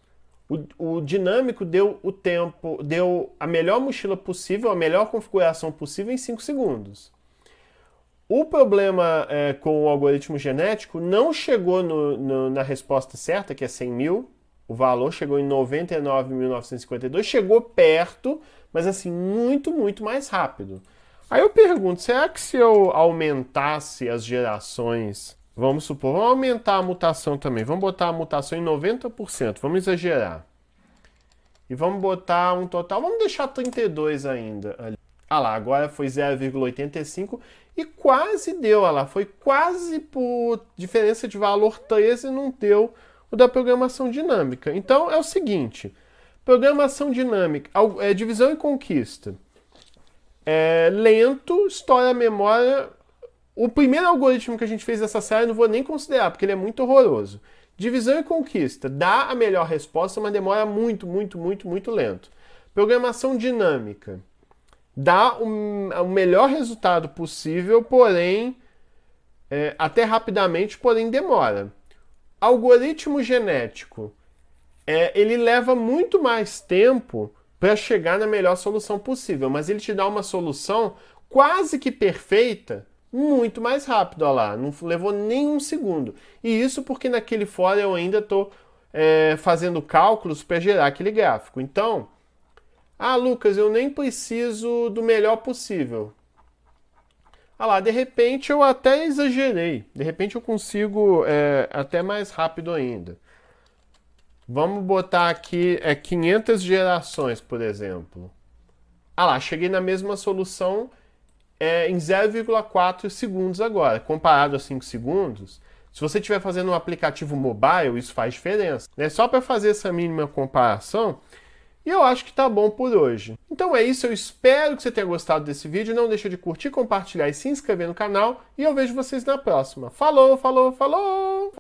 O dinâmico deu o tempo, deu a melhor mochila possível, a melhor configuração possível em 5 segundos. O problema com o algoritmo genético não chegou na resposta certa, que é 100 mil. O valor chegou em 99.952, chegou perto, mas assim, muito, muito mais rápido. Aí eu pergunto, será que se eu aumentasse as gerações, vamos supor, vamos aumentar a mutação também, vamos botar a mutação em 90%, vamos exagerar. E vamos botar um total, vamos deixar 32 ainda ali. Ah lá, agora foi 0,85 e quase deu, olha lá, foi quase por diferença de valor 13 não deu o da programação dinâmica. Então é o seguinte, programação dinâmica, divisão e conquista, lento, estoura a memória. O primeiro algoritmo que a gente fez dessa série eu não vou nem considerar, porque ele é muito horroroso. Divisão e conquista, dá a melhor resposta, mas demora muito, muito, muito, muito lento. Programação dinâmica, dá o melhor resultado possível, porém, até rapidamente, porém demora. Algoritmo genético, ele leva muito mais tempo para chegar na melhor solução possível, mas ele te dá uma solução quase que perfeita, muito mais rápido, olha lá, não levou nem um segundo. E isso porque naquele fora eu ainda estou fazendo cálculos para gerar aquele gráfico. Então, Lucas, eu nem preciso do melhor possível. Lá, de repente eu até exagerei. De repente eu consigo até mais rápido ainda. Vamos botar aqui 500 gerações, por exemplo. Lá, cheguei na mesma solução em 0,4 segundos agora. Comparado a 5 segundos, se você estiver fazendo um aplicativo mobile, isso faz diferença, né? Só para fazer essa mínima comparação. E eu acho que tá bom por hoje. Então é isso, eu espero que você tenha gostado desse vídeo. Não deixa de curtir, compartilhar e se inscrever no canal. E eu vejo vocês na próxima. Falou, falou, falou!